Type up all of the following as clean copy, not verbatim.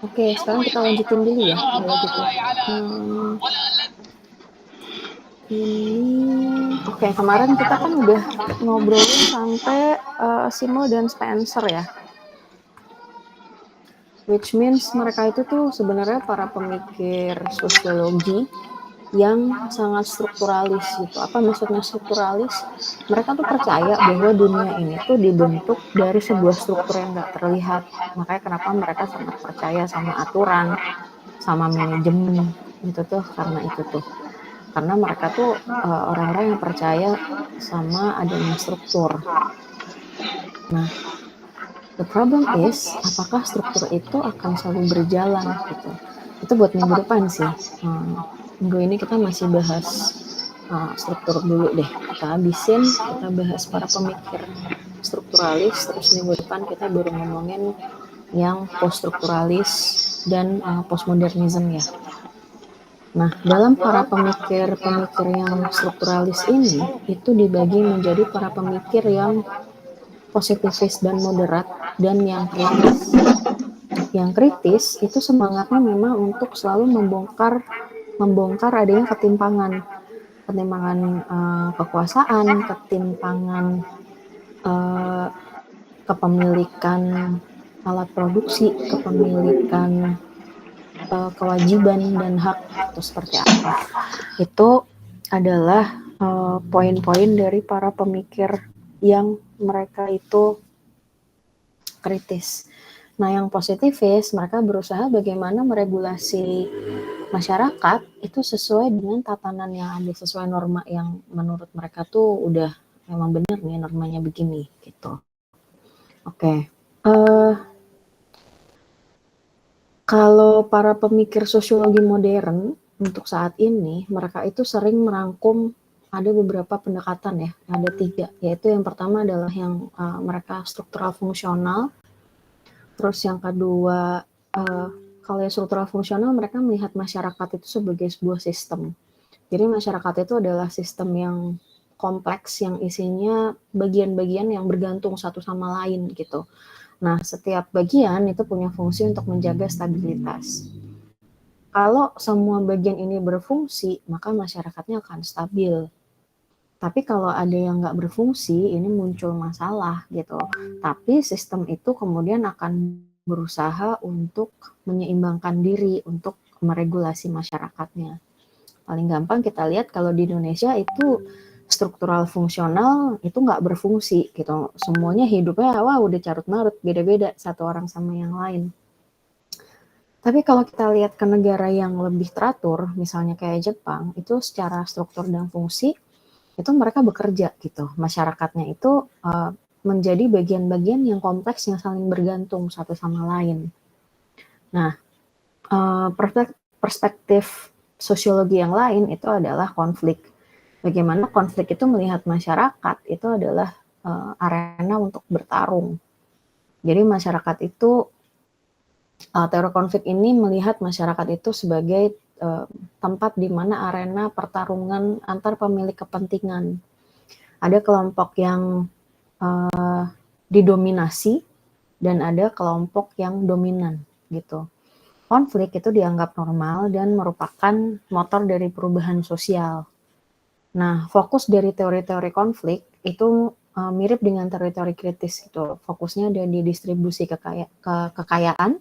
Oke, sekarang kita lanjutin dulu ya kalau gitu. Hmm, oke, kemarin kita kan udah ngobrolin sampai Simo dan Spencer ya, which means mereka itu tuh sebenarnya para pemikir sosiologi yang sangat strukturalis gitu. Apa maksudnya strukturalis? Mereka tuh percaya bahwa dunia ini tuh dibentuk dari sebuah struktur yang nggak terlihat. Makanya kenapa mereka sangat percaya sama aturan, sama manajemen gitu tuh, karena itu tuh. Karena mereka tuh orang-orang yang percaya sama adanya struktur. Nah, the problem is, apakah struktur itu akan selalu berjalan gitu. Itu buat minggu depan sih. Minggu ini kita masih bahas struktur dulu deh. Kita habisin, kita bahas para pemikir strukturalis, terus minggu depan kita baru ngomongin yang post-strukturalis dan postmodernism ya. Nah, dalam para pemikir-pemikir yang strukturalis ini, itu dibagi menjadi para pemikir yang positivis dan moderat, dan yang kritis. Yang kritis itu semangatnya memang untuk selalu membongkar adanya ketimpangan kekuasaan, ketimpangan kepemilikan alat produksi, kepemilikan kewajiban dan hak atau seperti apa. Itu adalah poin-poin dari para pemikir yang mereka itu kritis. Nah, yang positivis, mereka berusaha bagaimana meregulasi masyarakat itu sesuai dengan tatanan yang ada, sesuai norma yang menurut mereka tuh udah memang benar nih normanya begini gitu. Oke. Kalau para pemikir sosiologi modern untuk saat ini, mereka itu sering merangkum ada beberapa pendekatan ya, ada 3, yaitu yang pertama adalah yang mereka struktural fungsional, terus yang kedua kalau yang struktural fungsional mereka melihat masyarakat itu sebagai sebuah sistem. Jadi masyarakat itu adalah sistem yang kompleks yang isinya bagian-bagian yang bergantung satu sama lain gitu. Nah, setiap bagian itu punya fungsi untuk menjaga stabilitas. Kalau semua bagian ini berfungsi, maka masyarakatnya akan stabil. Tapi kalau ada yang nggak berfungsi, ini muncul masalah gitu. Tapi sistem itu kemudian akan berusaha untuk menyeimbangkan diri, untuk meregulasi masyarakatnya. Paling gampang kita lihat kalau di Indonesia itu struktural fungsional itu nggak berfungsi gitu. Semuanya hidupnya udah carut marut, beda-beda satu orang sama yang lain. Tapi kalau kita lihat ke negara yang lebih teratur, misalnya kayak Jepang, itu secara struktur dan fungsi itu mereka bekerja gitu. Masyarakatnya itu menjadi bagian-bagian yang kompleks yang saling bergantung satu sama lain. Nah, perspektif sosiologi yang lain itu adalah konflik. Bagaimana konflik itu melihat masyarakat itu adalah arena untuk bertarung. Jadi masyarakat itu teori konflik ini melihat masyarakat itu sebagai tempat di mana arena pertarungan antar pemilik kepentingan. Ada kelompok yang didominasi dan ada kelompok yang dominan gitu. Konflik itu dianggap normal dan merupakan motor dari perubahan sosial. Nah, fokus dari teori-teori konflik itu mirip dengan teori-teori kritis gitu. Fokusnya ada di distribusi kekayaan,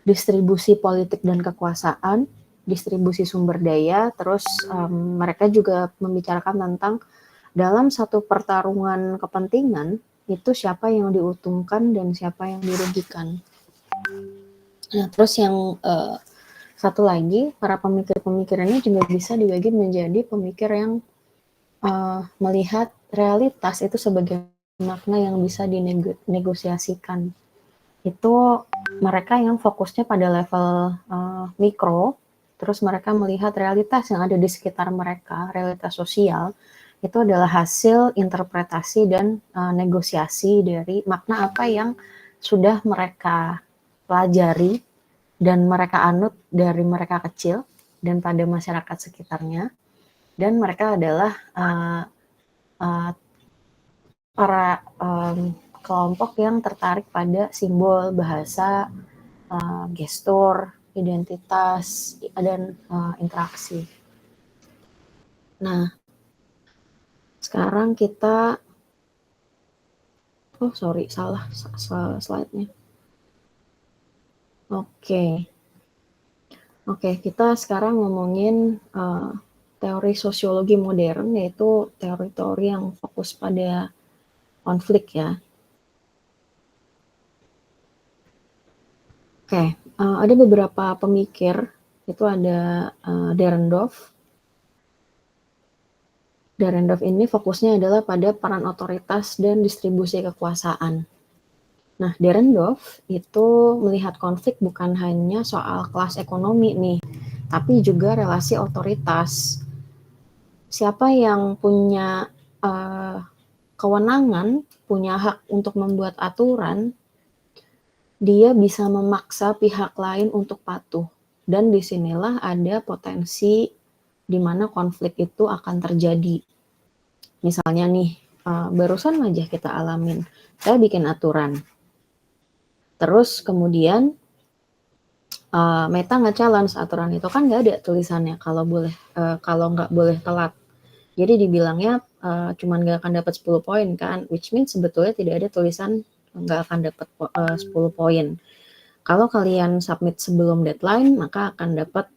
distribusi politik dan kekuasaan, distribusi sumber daya, terus mereka juga membicarakan tentang dalam satu pertarungan kepentingan itu siapa yang diuntungkan dan siapa yang dirugikan. Nah, terus yang satu lagi, para pemikir-pemikir ini juga bisa dibagi menjadi pemikir yang melihat realitas itu sebagai makna yang bisa dinegosiasikan. Itu mereka yang fokusnya pada level mikro, terus mereka melihat realitas yang ada di sekitar mereka, realitas sosial, itu adalah hasil interpretasi dan negosiasi dari makna apa yang sudah mereka pelajari dan mereka anut dari mereka kecil dan pada masyarakat sekitarnya, dan mereka adalah para kelompok yang tertarik pada simbol, bahasa, gestur, identitas, dan interaksi. Nah, sekarang kita salah slide-nya. Oke, kita sekarang ngomongin teori sosiologi modern, yaitu teori-teori yang fokus pada konflik ya. Oke, ada beberapa pemikir, itu ada Dahrendorf. Dahrendorf ini fokusnya adalah pada peran otoritas dan distribusi kekuasaan. Nah, Dahrendorf itu melihat konflik bukan hanya soal kelas ekonomi nih, tapi juga relasi otoritas. Siapa yang punya kewenangan, punya hak untuk membuat aturan, dia bisa memaksa pihak lain untuk patuh. Dan disinilah ada potensi di mana konflik itu akan terjadi. Misalnya nih, barusan aja kita alamin, saya bikin aturan. Terus kemudian Meta nge-challenge aturan itu, kan nggak ada tulisannya kalau nggak boleh telat. Jadi dibilangnya cuman nggak akan dapat 10 poin kan, which means sebetulnya tidak ada tulisan nggak akan dapat 10 poin. Kalau kalian submit sebelum deadline, maka akan dapat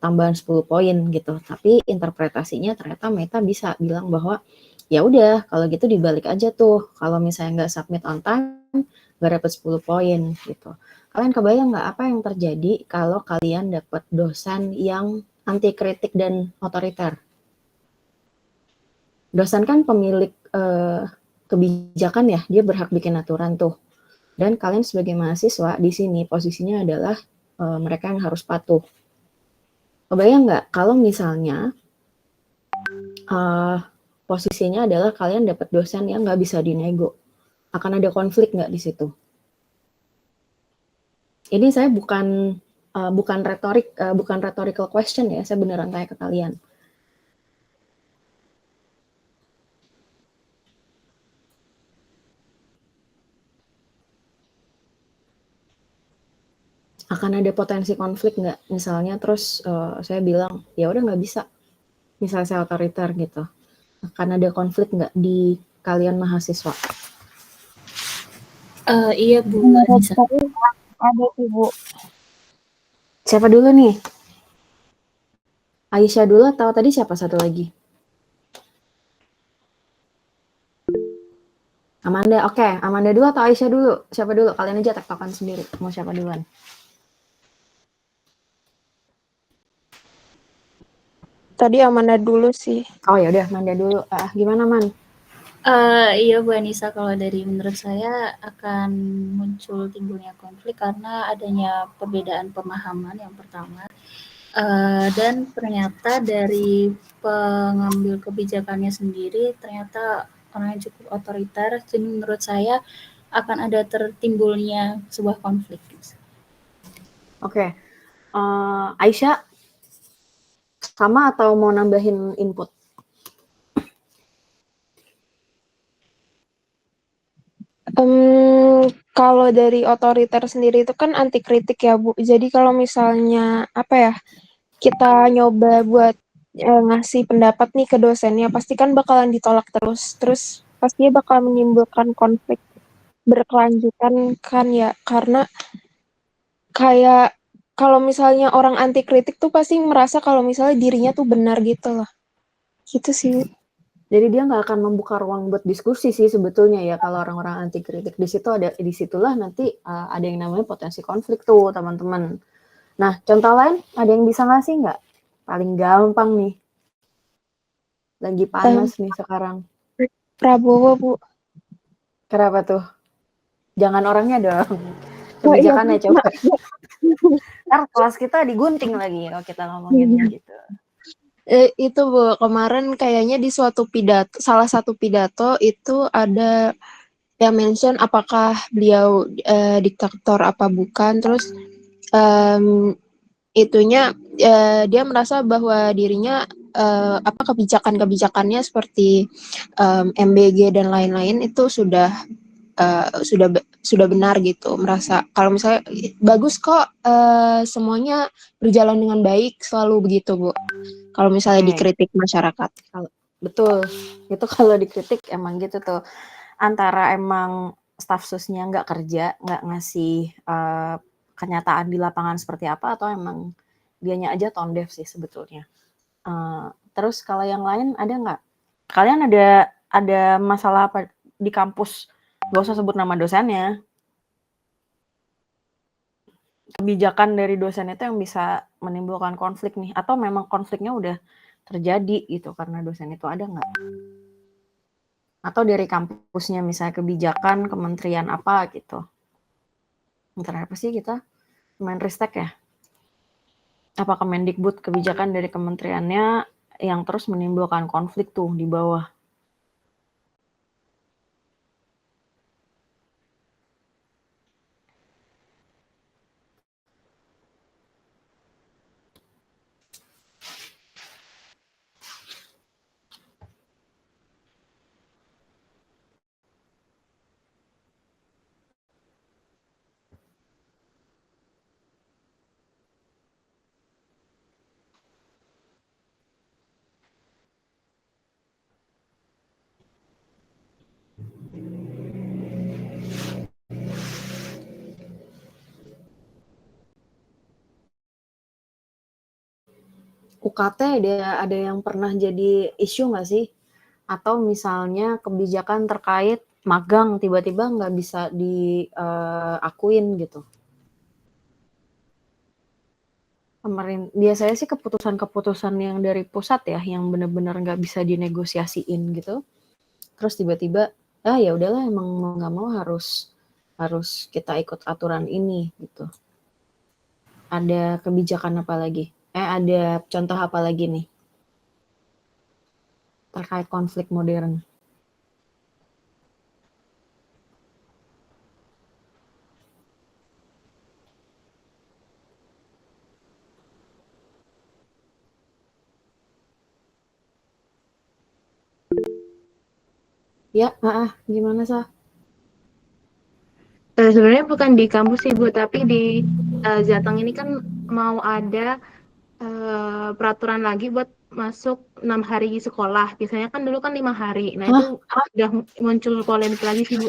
tambahan 10 poin gitu. Tapi interpretasinya ternyata Meta bisa bilang bahwa ya udah kalau gitu dibalik aja tuh. Kalau misalnya nggak submit on time, nggak dapat 10 poin gitu. Kalian kebayang nggak apa yang terjadi kalau kalian dapat dosen yang anti kritik dan otoriter? Dosen kan pemilik kebijakan ya, dia berhak bikin aturan tuh. Dan kalian sebagai mahasiswa di sini posisinya adalah mereka yang harus patuh. Kebayang nggak kalau misalnya posisinya adalah kalian dapat dosen yang nggak bisa dinego, akan ada konflik nggak di situ? Ini saya bukan rhetorical question ya, saya beneran tanya ke kalian. Akan ada potensi konflik nggak? Misalnya terus saya bilang, ya udah nggak bisa. Misalnya saya otoriter gitu. Akan ada konflik nggak di kalian mahasiswa? Iya Bu, bisa. Ada sih Bu. Siapa dulu nih? Aisyah dulu atau tadi siapa satu lagi? Amanda, oke. Amanda dulu atau Aisyah dulu? Siapa dulu? Kalian aja tektokan sendiri. Mau siapa duluan? Tadi Amanda dulu sih. Oh ya udah, Amanda dulu. Gimana Man? Iya Bu Anissa, kalau dari menurut saya akan muncul timbulnya konflik karena adanya perbedaan pemahaman yang pertama. Dan ternyata dari pengambil kebijakannya sendiri ternyata orang yang cukup otoriter, jadi menurut saya akan ada tertimbulnya sebuah konflik. Oke. Aisyah, sama atau mau nambahin input? Kalau dari otoriter sendiri itu kan anti kritik ya Bu. Jadi kalau misalnya kita nyoba buat ngasih pendapat nih ke dosennya, pasti kan bakalan ditolak terus. Terus pastinya bakal menimbulkan konflik berkelanjutan kan ya. Karena kayak kalau misalnya orang anti kritik tuh pasti merasa kalau misalnya dirinya tuh benar gitu loh. Gitu sih. Jadi dia nggak akan membuka ruang buat diskusi sih sebetulnya ya kalau orang-orang anti kritik. Disitulah nanti ada yang namanya potensi konflik tuh teman-teman. Nah contoh lain ada yang bisa ngasih nggak? Paling gampang nih. Lagi panas nih sekarang. Prabowo Bu. Kenapa tuh? Jangan orangnya dong. Kebijakannya coba. Ntar kelas kita digunting lagi kalau kita ngomongin gitu. Itu Bu, kemarin kayaknya di salah satu pidato itu ada yang mention apakah beliau diktator apa bukan, terus dia merasa bahwa dirinya kebijakannya seperti MBG dan lain-lain itu sudah sudah benar gitu, merasa kalau misalnya bagus kok, semuanya berjalan dengan baik, selalu begitu Bu, kalau misalnya Oke, dikritik masyarakat. betul. Itu kalau dikritik emang gitu tuh. Antara emang staf susnya nggak kerja, nggak ngasih kenyataan di lapangan seperti apa, atau emang dianya aja tone deaf sih sebetulnya. Terus kalau yang lain ada nggak? Kalian ada masalah apa di kampus? Gak usah sebut nama dosennya. Kebijakan dari dosen itu yang bisa menimbulkan konflik nih, atau memang konfliknya udah terjadi gitu karena dosen itu ada nggak? Atau dari kampusnya misalnya kebijakan kementerian apa gitu. Kementerian apa sih kita? Kemenristek ya? Apa Kemendikbud, kebijakan dari kementeriannya yang terus menimbulkan konflik tuh di bawah. UKT ada yang pernah jadi isu nggak sih? Atau misalnya kebijakan terkait magang tiba-tiba nggak bisa diakuin gitu. Biasanya sih keputusan-keputusan yang dari pusat ya, yang benar-benar nggak bisa dinegosiasiin gitu. Terus tiba-tiba, ya udahlah emang mau nggak mau harus harus kita ikut aturan ini gitu. Ada kebijakan apa lagi? Ada contoh apa lagi nih terkait konflik modern? Ya, gimana Sah? Sebenarnya bukan di kampus sih Bu, tapi di Jateng ini kan mau ada peraturan lagi buat masuk 6 hari sekolah. Biasanya kan dulu kan 5 hari. Nah Hah? itu udah muncul polemik lagi sih Bu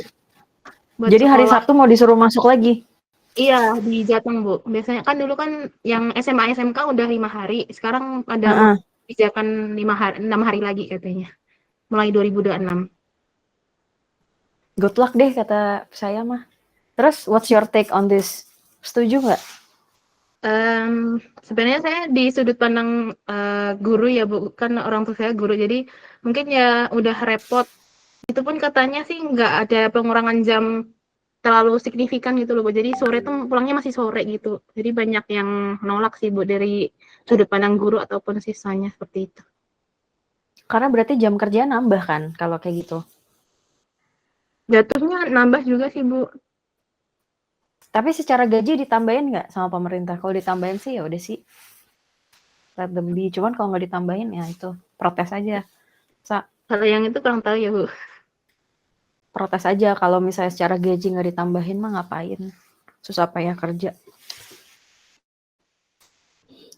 buat Jadi hari sekolah. Sabtu mau disuruh masuk lagi? Iya di Jateng Bu. Biasanya kan dulu kan yang SMA SMK udah 5 hari. Sekarang ada mau Heeh. kebijakan 5 hari, 6 hari lagi katanya. Mulai 2026. Good luck deh kata saya mah. Terus what's your take on this? Setuju nggak? Sebenarnya saya di sudut pandang guru ya Bu, kan orang tua saya guru, jadi mungkin ya udah repot. Itu pun katanya sih nggak ada pengurangan jam terlalu signifikan gitu loh Bu. Jadi sore tuh pulangnya masih sore gitu. Jadi banyak yang nolak sih Bu dari sudut pandang guru ataupun siswanya seperti itu. Karena berarti jam kerja nambah kan kalau kayak gitu. Jatuhnya nambah juga sih Bu. Tapi secara gaji ditambahin nggak sama pemerintah? Kalau ditambahin sih ya udah sih, let them be. Cuman kalau nggak ditambahin ya itu protes aja. Kalau yang itu kurang tahu ya Bu. Protes aja kalau misalnya secara gaji nggak ditambahin mah ngapain? Susah payah kerja.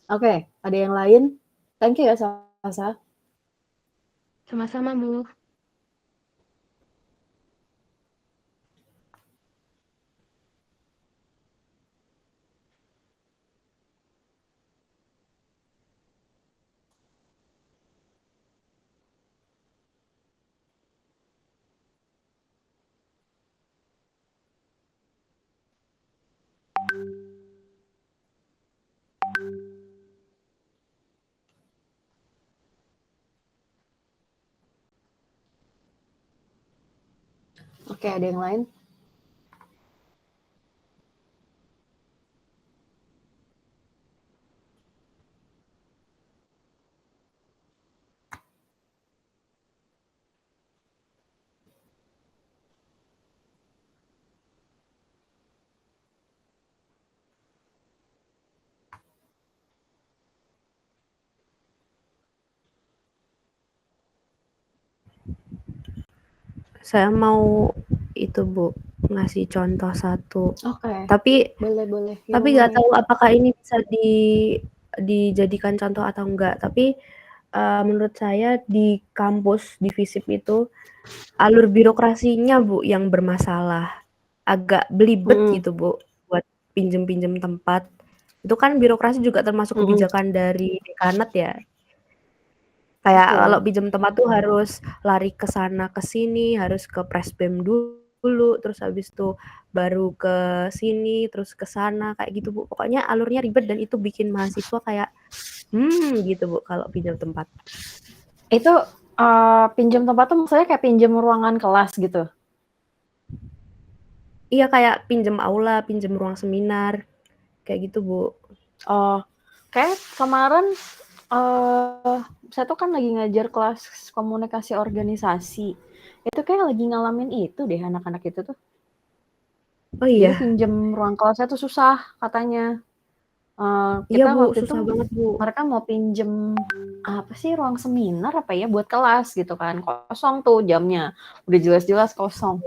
Oke, ada yang lain? Thank you ya Sasa. Sama-sama Bu. Oke, ada yang lain? Saya mau itu Bu, ngasih contoh satu. Oke, Tapi boleh. tapi Yang nggak mana tahu itu? apakah ini bisa dijadikan contoh atau enggak. Tapi menurut saya di kampus di FISIP itu alur birokrasinya Bu yang bermasalah, agak belibet Mm-mm, gitu Bu buat pinjem tempat. Itu kan birokrasi juga termasuk mm-mm, kebijakan dari dekanat ya. Kayak kalau betul. pinjem tempat tuh harus lari ke sana ke sini, harus ke Presbem dulu, terus habis itu baru ke sini, terus ke sana kayak gitu Bu. Pokoknya alurnya ribet dan itu bikin mahasiswa kayak gitu Bu kalau pinjam tempat. Itu pinjam tempat tuh maksudnya kayak pinjam ruangan kelas gitu? Iya kayak pinjem aula, pinjem ruang seminar, kayak gitu Bu. Oh, kayak kemarin saya tuh kan lagi ngajar kelas komunikasi organisasi. Itu kayak lagi ngalamin itu deh anak-anak itu tuh. Oh Jadi iya, pinjem ruang kelasnya tuh susah katanya. iya Kita Bu, waktu itu susah banget Bu. mereka mau pinjem apa sih ruang seminar apa ya buat kelas gitu kan. Kosong tuh jamnya. Udah jelas-jelas kosong.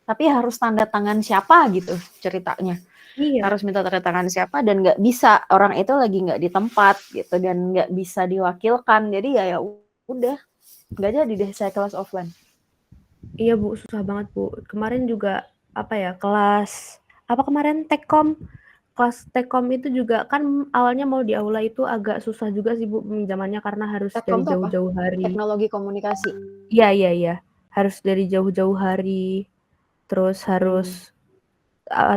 Tapi harus tanda tangan siapa gitu ceritanya. Iya, Harus minta tanda tangan siapa dan nggak bisa, orang itu lagi nggak di tempat gitu dan nggak bisa diwakilkan. Jadi ya udah, nggak jadi deh saya kelas offline. iya Bu, susah banget Bu. Kemarin juga apa ya, kemarin kelas Tekom itu juga kan awalnya mau di aula itu agak susah juga sih Bu peminjamannya karena harus Tekkom dari tuh apa? jauh-jauh hari. Teknologi komunikasi. Iya. Harus dari jauh-jauh hari. Terus harus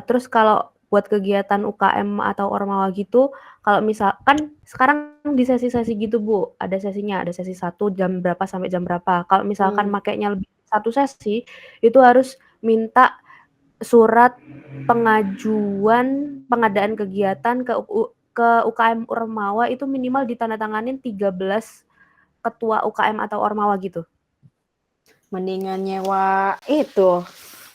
terus kalau buat kegiatan UKM atau Ormawa gitu, kalau misalkan sekarang di sesi-sesi gitu Bu, ada sesinya, ada sesi 1 jam berapa sampai jam berapa. Kalau misalkan makainya lebih 1 sesi, itu harus minta surat pengajuan pengadaan kegiatan ke UKM Ormawa itu minimal ditandatanganin 13 ketua UKM atau Ormawa gitu. Mendingan nyewa itu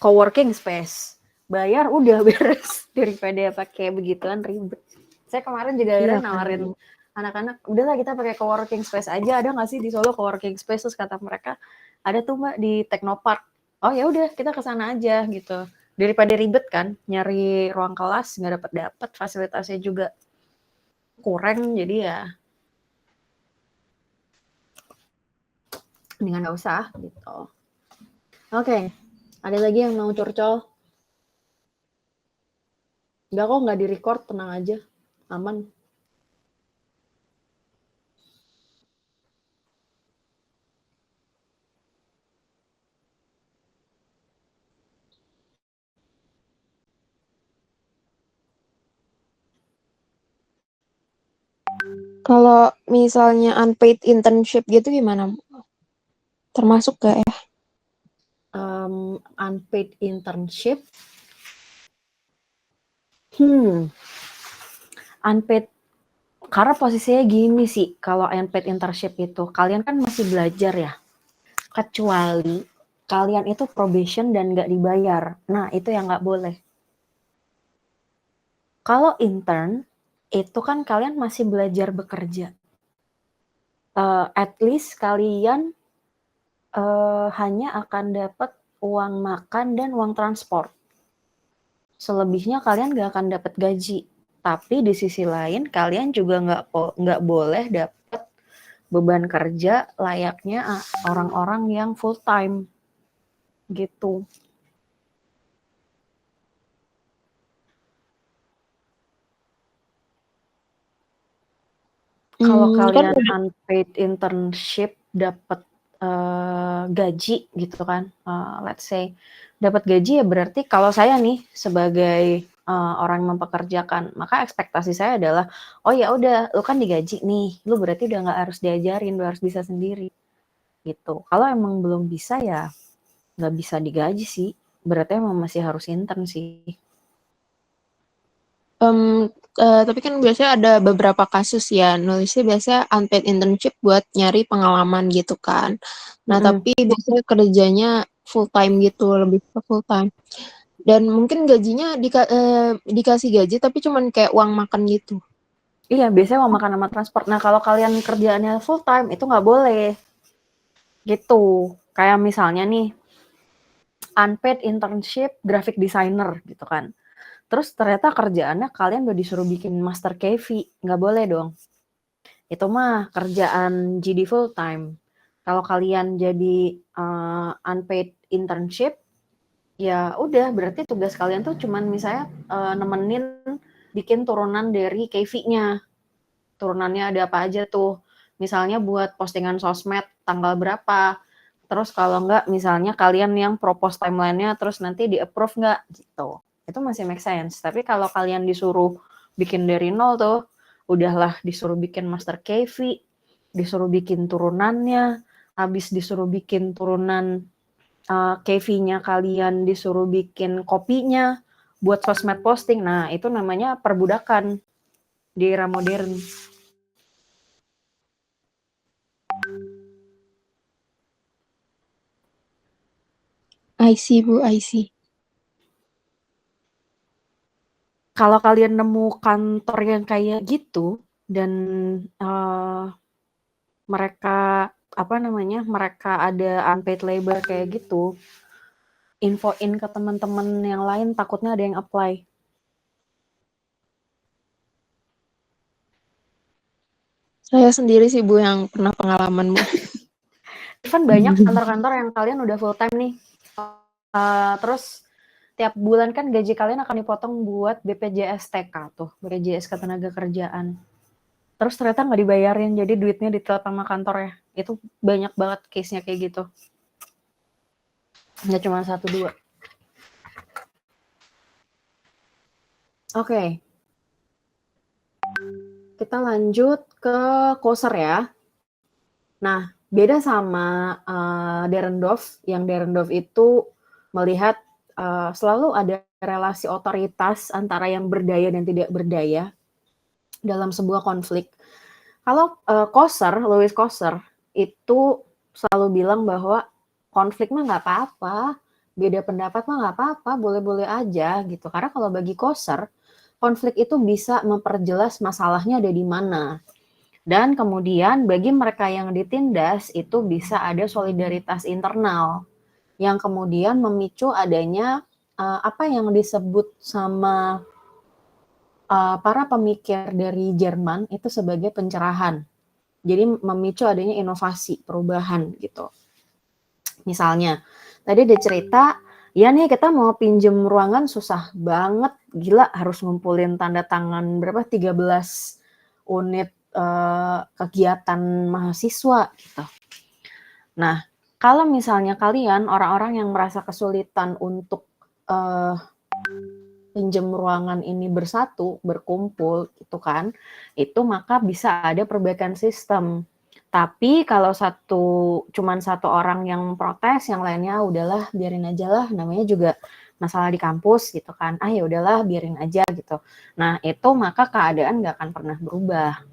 coworking space. Bayar udah beres daripada pakai begituan ribet. Saya kemarin juga Iya akhirnya kan nawarin Bu. anak-anak, udahlah kita pakai coworking space aja. Ada nggak sih di Solo coworking space? Terus kata mereka, ada tuh Mbak di Teknopark. Oh ya udah kita ke sana aja gitu. Daripada ribet kan, nyari ruang kelas nggak dapat fasilitasnya juga kurang, jadi ya mendingan nggak usah gitu. Oke, ada lagi yang mau curcol? Enggak kok, nggak di-record, tenang aja. Aman. Kalau misalnya unpaid internship gitu gimana, Bu? Termasuk gak ya? Unpaid internship. Unpaid, karena posisinya gini sih, kalau unpaid internship itu, kalian kan masih belajar ya. Kecuali kalian itu probation dan nggak dibayar. Nah, itu yang nggak boleh. Kalau intern, itu kan kalian masih belajar bekerja. At least kalian hanya akan dapat uang makan dan uang transport. Selebihnya kalian nggak akan dapat gaji. Tapi di sisi lain kalian juga nggak boleh dapat beban kerja layaknya orang-orang yang full time gitu. Kalau kalian unpaid internship dapat gaji gitu kan, let's say dapat gaji ya berarti kalau saya nih sebagai orang yang mempekerjakan, maka ekspektasi saya adalah, oh ya udah lu kan digaji nih, lu berarti udah nggak harus diajarin, lu harus bisa sendiri gitu. Kalau emang belum bisa ya nggak bisa digaji sih, berarti emang masih harus intern sih. Tapi kan biasanya ada beberapa kasus ya, nulisnya biasanya unpaid internship buat nyari pengalaman gitu kan. Nah, tapi biasanya kerjanya full time gitu, lebih ke full time. Dan mungkin gajinya dikasih gaji tapi cuman kayak uang makan gitu. Iya, biasanya uang makan sama transport. Nah, kalau kalian kerjaannya full time itu nggak boleh. Gitu. Kayak misalnya nih, unpaid internship graphic designer gitu kan. Terus ternyata kerjaannya kalian udah disuruh bikin master KV, nggak boleh dong. Itu mah kerjaan GD full time. Kalau kalian jadi unpaid internship, ya udah berarti tugas kalian tuh cuman misalnya nemenin bikin turunan dari KV-nya. Turunannya ada apa aja tuh. Misalnya buat postingan sosmed tanggal berapa. Terus kalau enggak misalnya kalian yang propose timeline-nya terus nanti di-approve nggak gitu. Itu masih make sense. Tapi kalau kalian disuruh bikin dari nol tuh, udahlah disuruh bikin master KV, disuruh bikin turunannya, habis disuruh bikin turunan KV-nya kalian disuruh bikin kopinya buat sosmed posting. Nah, itu namanya perbudakan di era modern. I see, Bu, I see. Kalau kalian nemu kantor yang kayak gitu dan mereka mereka ada unpaid labor kayak gitu, infoin ke teman-teman yang lain, takutnya ada yang apply. Saya sendiri sih, Bu, yang pernah pengalaman, Bu. Even banyak kantor-kantor yang kalian udah full time nih, terus tiap bulan kan gaji kalian akan dipotong buat BPJS TK tuh, BPJS Ketenagakerjaan. Terus ternyata nggak dibayarin, jadi duitnya ditelat sama kantornya. Itu banyak banget case-nya kayak gitu. Nggak cuma 1-2. Oke. Kita lanjut ke Koser ya. Nah, beda sama Dahrendorf. Yang Dahrendorf itu melihat selalu ada relasi otoritas antara yang berdaya dan tidak berdaya dalam sebuah konflik. Kalau Louis Koser itu selalu bilang bahwa konflik mah nggak apa-apa, beda pendapat mah nggak apa-apa, boleh-boleh aja gitu. Karena kalau bagi Koser, konflik itu bisa memperjelas masalahnya ada di mana. Dan kemudian bagi mereka yang ditindas itu bisa ada solidaritas internal yang kemudian memicu adanya apa yang disebut sama para pemikir dari Jerman itu sebagai pencerahan. Jadi memicu adanya inovasi, perubahan gitu. Misalnya, tadi ada cerita, ya nih kita mau pinjem ruangan susah banget, gila harus ngumpulin tanda tangan berapa 13 unit kegiatan mahasiswa gitu. Nah, kalau misalnya kalian orang-orang yang merasa kesulitan untuk pinjam ruangan ini bersatu, berkumpul gitu kan, itu maka bisa ada perbaikan sistem. Tapi kalau cuman satu orang yang protes, yang lainnya udahlah biarin aja lah, namanya juga masalah di kampus gitu kan. Ya udahlah biarin aja gitu. Nah, itu maka keadaan nggak akan pernah berubah.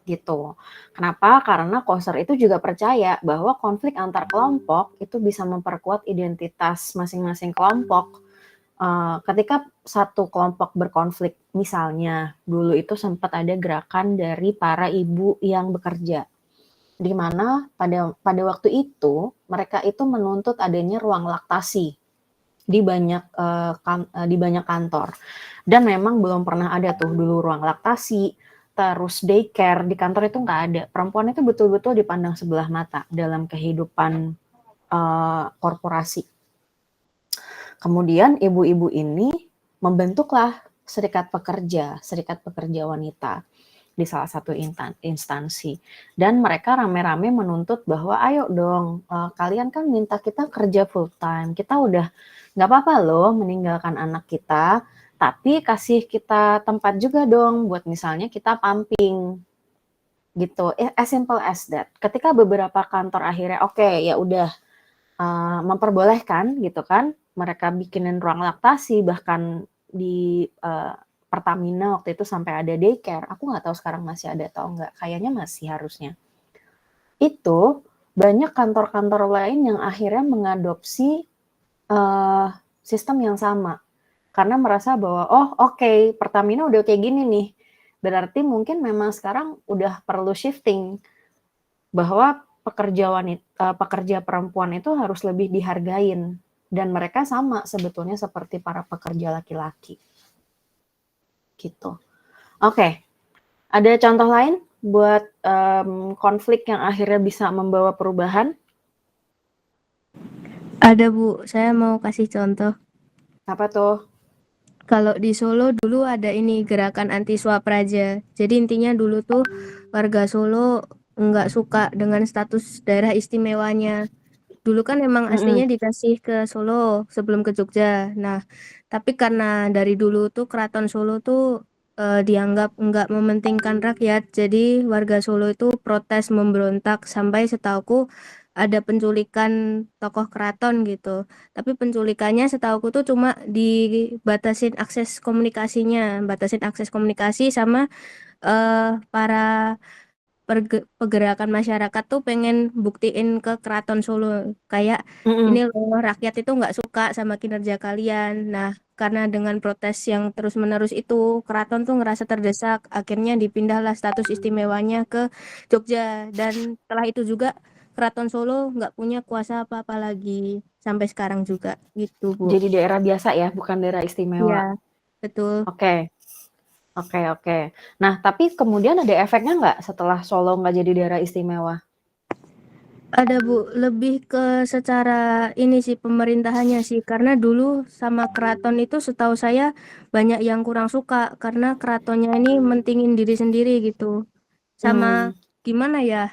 Gitu. Kenapa? Karena Koser itu juga percaya bahwa konflik antar kelompok itu bisa memperkuat identitas masing-masing kelompok. Ketika satu kelompok berkonflik, misalnya dulu itu sempat ada gerakan dari para ibu yang bekerja, di mana pada waktu itu mereka itu menuntut adanya ruang laktasi di banyak kantor, dan memang belum pernah ada tuh dulu ruang laktasi, terus daycare di kantor itu nggak ada. Perempuan itu betul-betul dipandang sebelah mata dalam kehidupan korporasi. Kemudian ibu-ibu ini membentuklah serikat pekerja wanita di salah satu instansi. Dan mereka rame-rame menuntut bahwa ayo dong, kalian kan minta kita kerja full time, kita udah nggak apa-apa loh meninggalkan anak kita, tapi kasih kita tempat juga dong buat misalnya kita pumping gitu, as simple as that. Ketika beberapa kantor akhirnya oke, ya udah memperbolehkan gitu kan, mereka bikinin ruang laktasi, bahkan di Pertamina waktu itu sampai ada daycare. Aku nggak tahu sekarang masih ada atau enggak, kayaknya masih harusnya. Itu banyak kantor-kantor lain yang akhirnya mengadopsi sistem yang sama. Karena merasa bahwa, oke, Pertamina udah kayak gini nih, berarti mungkin memang sekarang udah perlu shifting, bahwa pekerja perempuan itu harus lebih dihargain dan mereka sama sebetulnya seperti para pekerja laki-laki. Gitu. Oke, ada contoh lain buat konflik yang akhirnya bisa membawa perubahan? Ada Bu, saya mau kasih contoh. Apa tuh? Kalau di Solo dulu ada ini gerakan anti swapraja. Jadi intinya dulu tuh warga Solo nggak suka dengan status daerah istimewanya. Dulu kan emang aslinya dikasih ke Solo sebelum ke Jogja. Nah, tapi karena dari dulu tuh Keraton Solo tuh dianggap nggak mementingkan rakyat. Jadi warga Solo itu protes memberontak sampai setauku ada penculikan tokoh keraton gitu. Tapi penculikannya setauku tuh cuma dibatasin akses komunikasinya, batasin akses komunikasi sama para pergerakan masyarakat tuh pengen buktiin ke Keraton Solo kayak ini loh rakyat itu nggak suka sama kinerja kalian. Nah, karena dengan protes yang terus-menerus itu Keraton tuh ngerasa terdesak, akhirnya dipindahlah status istimewanya ke Jogja dan setelah itu juga Keraton Solo nggak punya kuasa apa-apa lagi sampai sekarang juga gitu, Bu. Jadi daerah biasa ya, bukan daerah istimewa. Iya, betul. Oke. Nah, tapi kemudian ada efeknya nggak setelah Solo nggak jadi daerah istimewa? Ada Bu, lebih ke secara ini sih pemerintahannya sih, karena dulu sama keraton itu setahu saya banyak yang kurang suka karena keratonnya ini mentingin diri sendiri gitu. Sama gimana ya,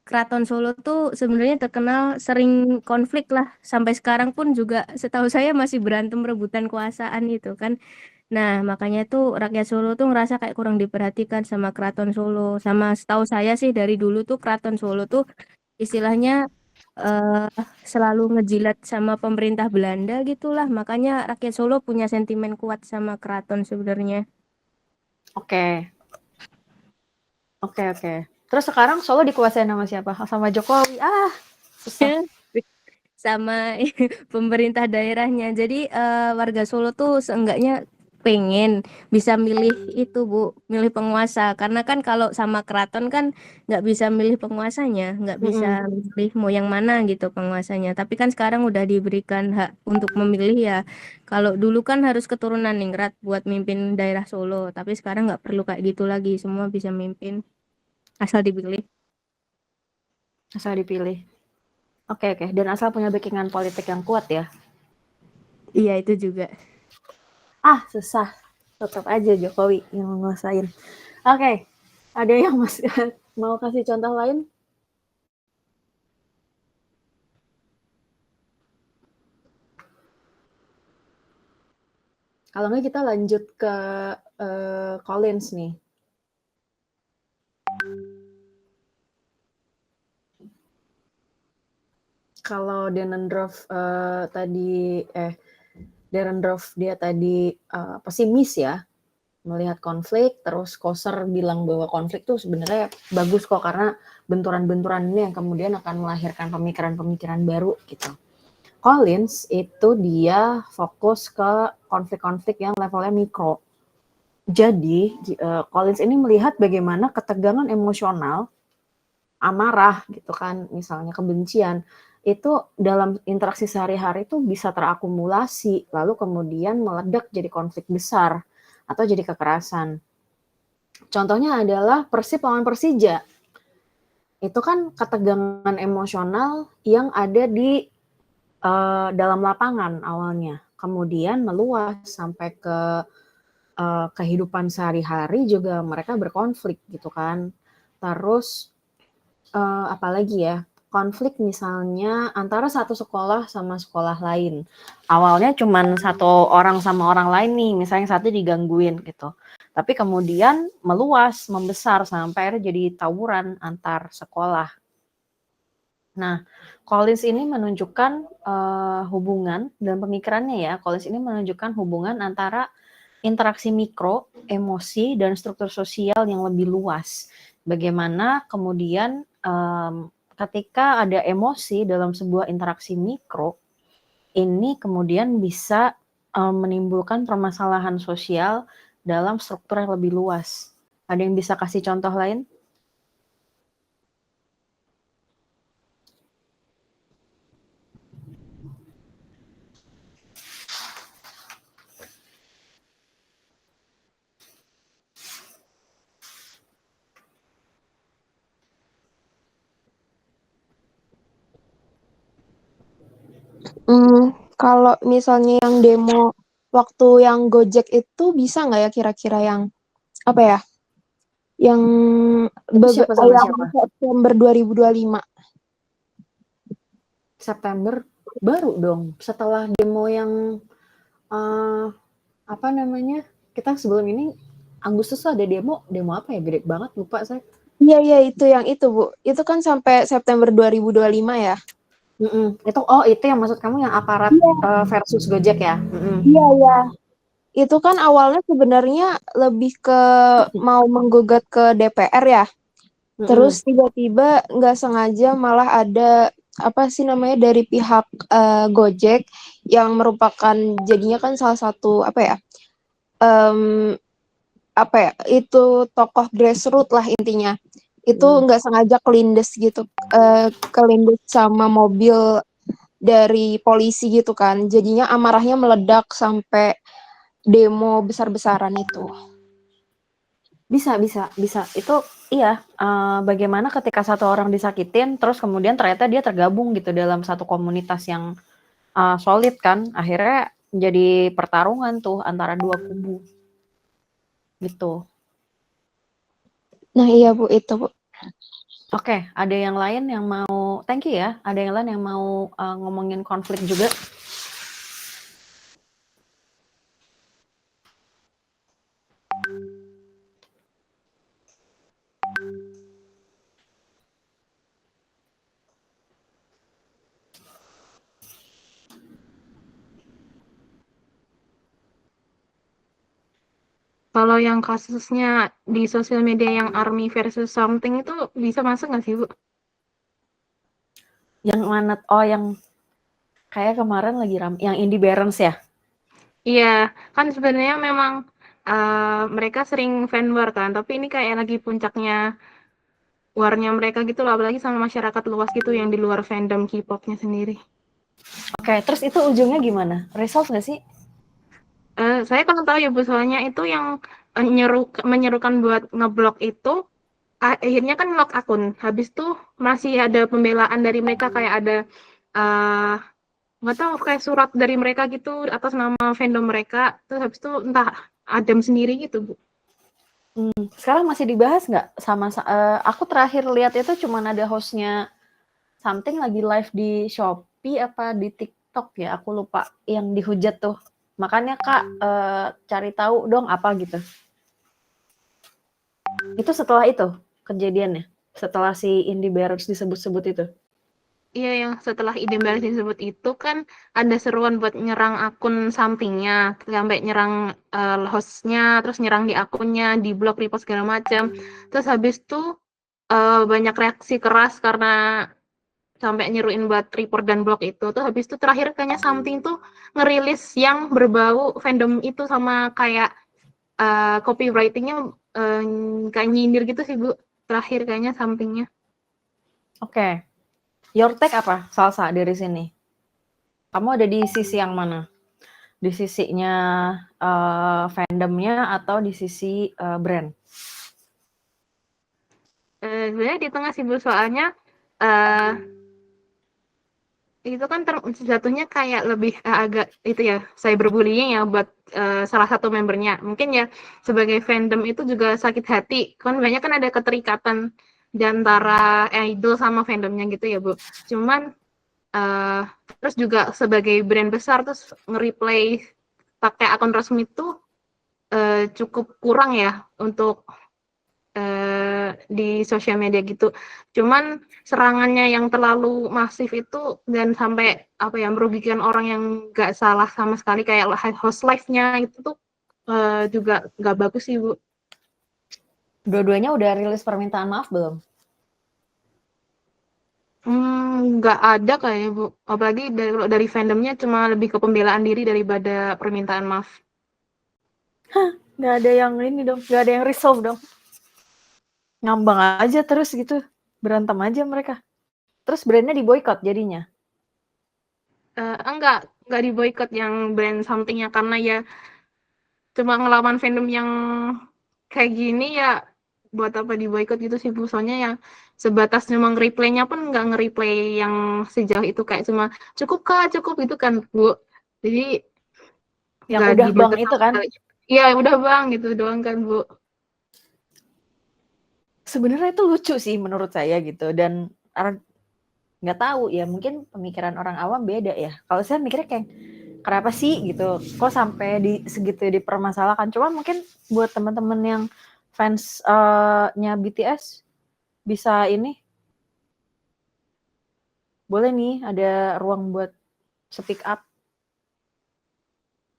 Keraton Solo tuh sebenarnya terkenal sering konflik lah, sampai sekarang pun juga setahu saya masih berantem rebutan kekuasaan itu kan. Nah, makanya tuh rakyat Solo tuh ngerasa kayak kurang diperhatikan sama Keraton Solo. Sama setahu saya sih dari dulu tuh Keraton Solo tuh istilahnya eh selalu ngejilat sama pemerintah Belanda gitulah. Makanya rakyat Solo punya sentimen kuat sama keraton sebenarnya. Oke. Terus sekarang Solo dikuasain sama siapa? Sama Jokowi. Susah. Sama pemerintah daerahnya. Jadi warga Solo tuh seenggaknya pengen bisa milih itu Bu, milih penguasa. Karena kan kalau sama keraton kan nggak bisa milih penguasanya, nggak bisa milih mau yang mana gitu penguasanya. Tapi kan sekarang udah diberikan hak untuk memilih ya. Kalau dulu kan harus keturunan ningrat buat mimpin daerah Solo, tapi sekarang nggak perlu kayak gitu lagi, semua bisa mimpin asal dipilih. Asal dipilih. Oke. Dan asal punya backingan politik yang kuat ya. Iya itu juga. Susah. Tetap aja Jokowi yang menguasain. Oke. Ada yang mau kasih contoh lain? Kalau nggak kita lanjut ke Collins nih. Kalau Dahrendorf Dahrendorf dia tadi pesimis ya melihat konflik, terus Koser bilang bahwa konflik tuh sebenarnya bagus kok karena benturan-benturan ini yang kemudian akan melahirkan pemikiran-pemikiran baru gitu. Collins itu dia fokus ke konflik-konflik yang levelnya mikro. Jadi Collins ini melihat bagaimana ketegangan emosional, amarah gitu kan, misalnya kebencian, itu dalam interaksi sehari-hari itu bisa terakumulasi, lalu kemudian meledak jadi konflik besar atau jadi kekerasan. Contohnya adalah Persib lawan Persija. Itu kan ketegangan emosional yang ada di dalam lapangan awalnya, kemudian meluas sampai ke kehidupan sehari-hari juga mereka berkonflik gitu kan. Terus apalagi ya, konflik misalnya antara satu sekolah sama sekolah lain. Awalnya cuman satu orang sama orang lain nih, misalnya satu digangguin gitu. Tapi kemudian meluas, membesar sampai akhirnya jadi tawuran antar sekolah. Nah, Collins ini menunjukkan hubungan dalam pemikirannya ya. Collins ini menunjukkan hubungan antara interaksi mikro, emosi, dan struktur sosial yang lebih luas. Bagaimana kemudian ketika ada emosi dalam sebuah interaksi mikro, ini kemudian bisa menimbulkan permasalahan sosial dalam struktur yang lebih luas. Ada yang bisa kasih contoh lain? Kalau misalnya yang demo waktu yang Gojek itu bisa nggak ya kira-kira yang apa ya? Yang Itu siapa sama yang siapa? September 2025. September baru dong. Setelah demo yang apa namanya? Kita sebelum ini Agustus ada demo apa ya? Gede banget lupa saya. Iya itu yang itu Bu. Itu kan sampai September 2025 ya. Itu itu yang maksud kamu yang aparat versus Gojek ya? Iya. Itu kan awalnya sebenarnya lebih ke mau menggugat ke DPR ya. Terus tiba-tiba nggak sengaja malah ada apa sih namanya dari pihak Gojek yang merupakan jadinya kan salah satu itu tokoh grassroots lah intinya. Itu nggak sengaja kelindes gitu, kelindes sama mobil dari polisi gitu kan. Jadinya amarahnya meledak sampai demo besar-besaran itu. Bisa. Itu iya, bagaimana ketika satu orang disakitin, terus kemudian ternyata dia tergabung gitu dalam satu komunitas yang solid kan, akhirnya jadi pertarungan tuh antara dua kubu. Gitu. Nah iya Bu, itu Bu. Oke, ada yang lain yang mau, thank you ya, ada yang lain yang mau ngomongin konflik juga? Kalau yang kasusnya di sosial media yang Army versus something itu bisa masuk nggak sih, Bu? Yang mana? Oh, yang kayak kemarin lagi yang Indie Barons ya? Iya, kan sebenarnya memang mereka sering fan war kan, tapi ini kayak lagi puncaknya warnya mereka gitu loh, apalagi sama masyarakat luas gitu yang di luar fandom K-pop-nya sendiri. Oke, terus itu ujungnya gimana? Resolve nggak sih? Saya kurang tahu ya Bu, soalnya itu yang menyerukan buat ngeblok itu akhirnya kan lock akun. Habis tuh masih ada pembelaan dari mereka kayak ada nggak tahu kayak surat dari mereka gitu atas nama fandom mereka. Terus habis itu entah adem sendiri gitu Bu. Sekarang masih dibahas nggak sama aku terakhir lihat itu cuma ada hostnya something lagi live di Shopee apa di TikTok ya, aku lupa, yang dihujat tuh. Makanya Kak cari tahu dong apa gitu. Itu setelah itu kejadiannya, setelah si Indie Barons disebut-sebut itu. Iya, yang setelah ide balas disebut itu kan ada seruan buat nyerang akun sampingnya, sampai nyerang hostnya, terus nyerang di akunnya, di blok, repost segala macam. Terus habis itu banyak reaksi keras karena sampai nyeruin buat report dan blok itu. Terus habis itu terakhir kayaknya something tuh ngerilis yang berbau fandom itu sama kayak copywritingnya kayak nyindir gitu sih Bu. Terakhir kayaknya somethingnya. Oke. Your take apa, Salsa, dari sini? Kamu ada di sisi yang mana? Di sisinya fandomnya atau di sisi brand? Sebenarnya di tengah sih Bu, soalnya itu kan jatuhnya kayak lebih agak itu ya cyberbullying ya buat salah satu membernya. Mungkin ya sebagai fandom itu juga sakit hati. Kan banyak kan ada keterikatan di antara idol sama fandomnya gitu ya Bu. Cuman terus juga sebagai brand besar terus nge-replay pakai akun resmi itu cukup kurang ya untuk di sosial media gitu. Cuman serangannya yang terlalu masif itu dan sampai apa ya merugikan orang yang nggak salah sama sekali kayak host live-nya itu tuh juga nggak bagus sih Bu. Dua-duanya udah rilis permintaan maaf belum? Nggak ada kayaknya Bu. Apalagi dari fandomnya cuma lebih ke pembelaan diri daripada permintaan maaf. Nggak ada yang ini dong, nggak ada yang resolve dong. Ngambang aja terus gitu, berantem aja mereka. Terus brandnya diboykot jadinya? Enggak diboykot yang brand something-nya karena ya cuma ngelawan fandom yang kayak gini ya buat apa diboykot gitu sih Bu. Soalnya yang sebatas cuma nge-replaynya pun nggak nge-replay yang sejauh itu kayak cuma cukup Kak, cukup gitu kan Bu. Jadi Yang nggak udah bang dibahas itu sama kan? sekali. Iya udah bang gitu doang kan Bu. Sebenarnya itu lucu sih menurut saya gitu, dan nggak tahu ya, mungkin pemikiran orang awam beda ya. Kalau saya mikirnya kayak kenapa sih gitu, kok sampai di segitu dipermasalahkan. Cuma mungkin buat teman-teman yang fans-nya BTS bisa ini, boleh nih ada ruang buat speak up.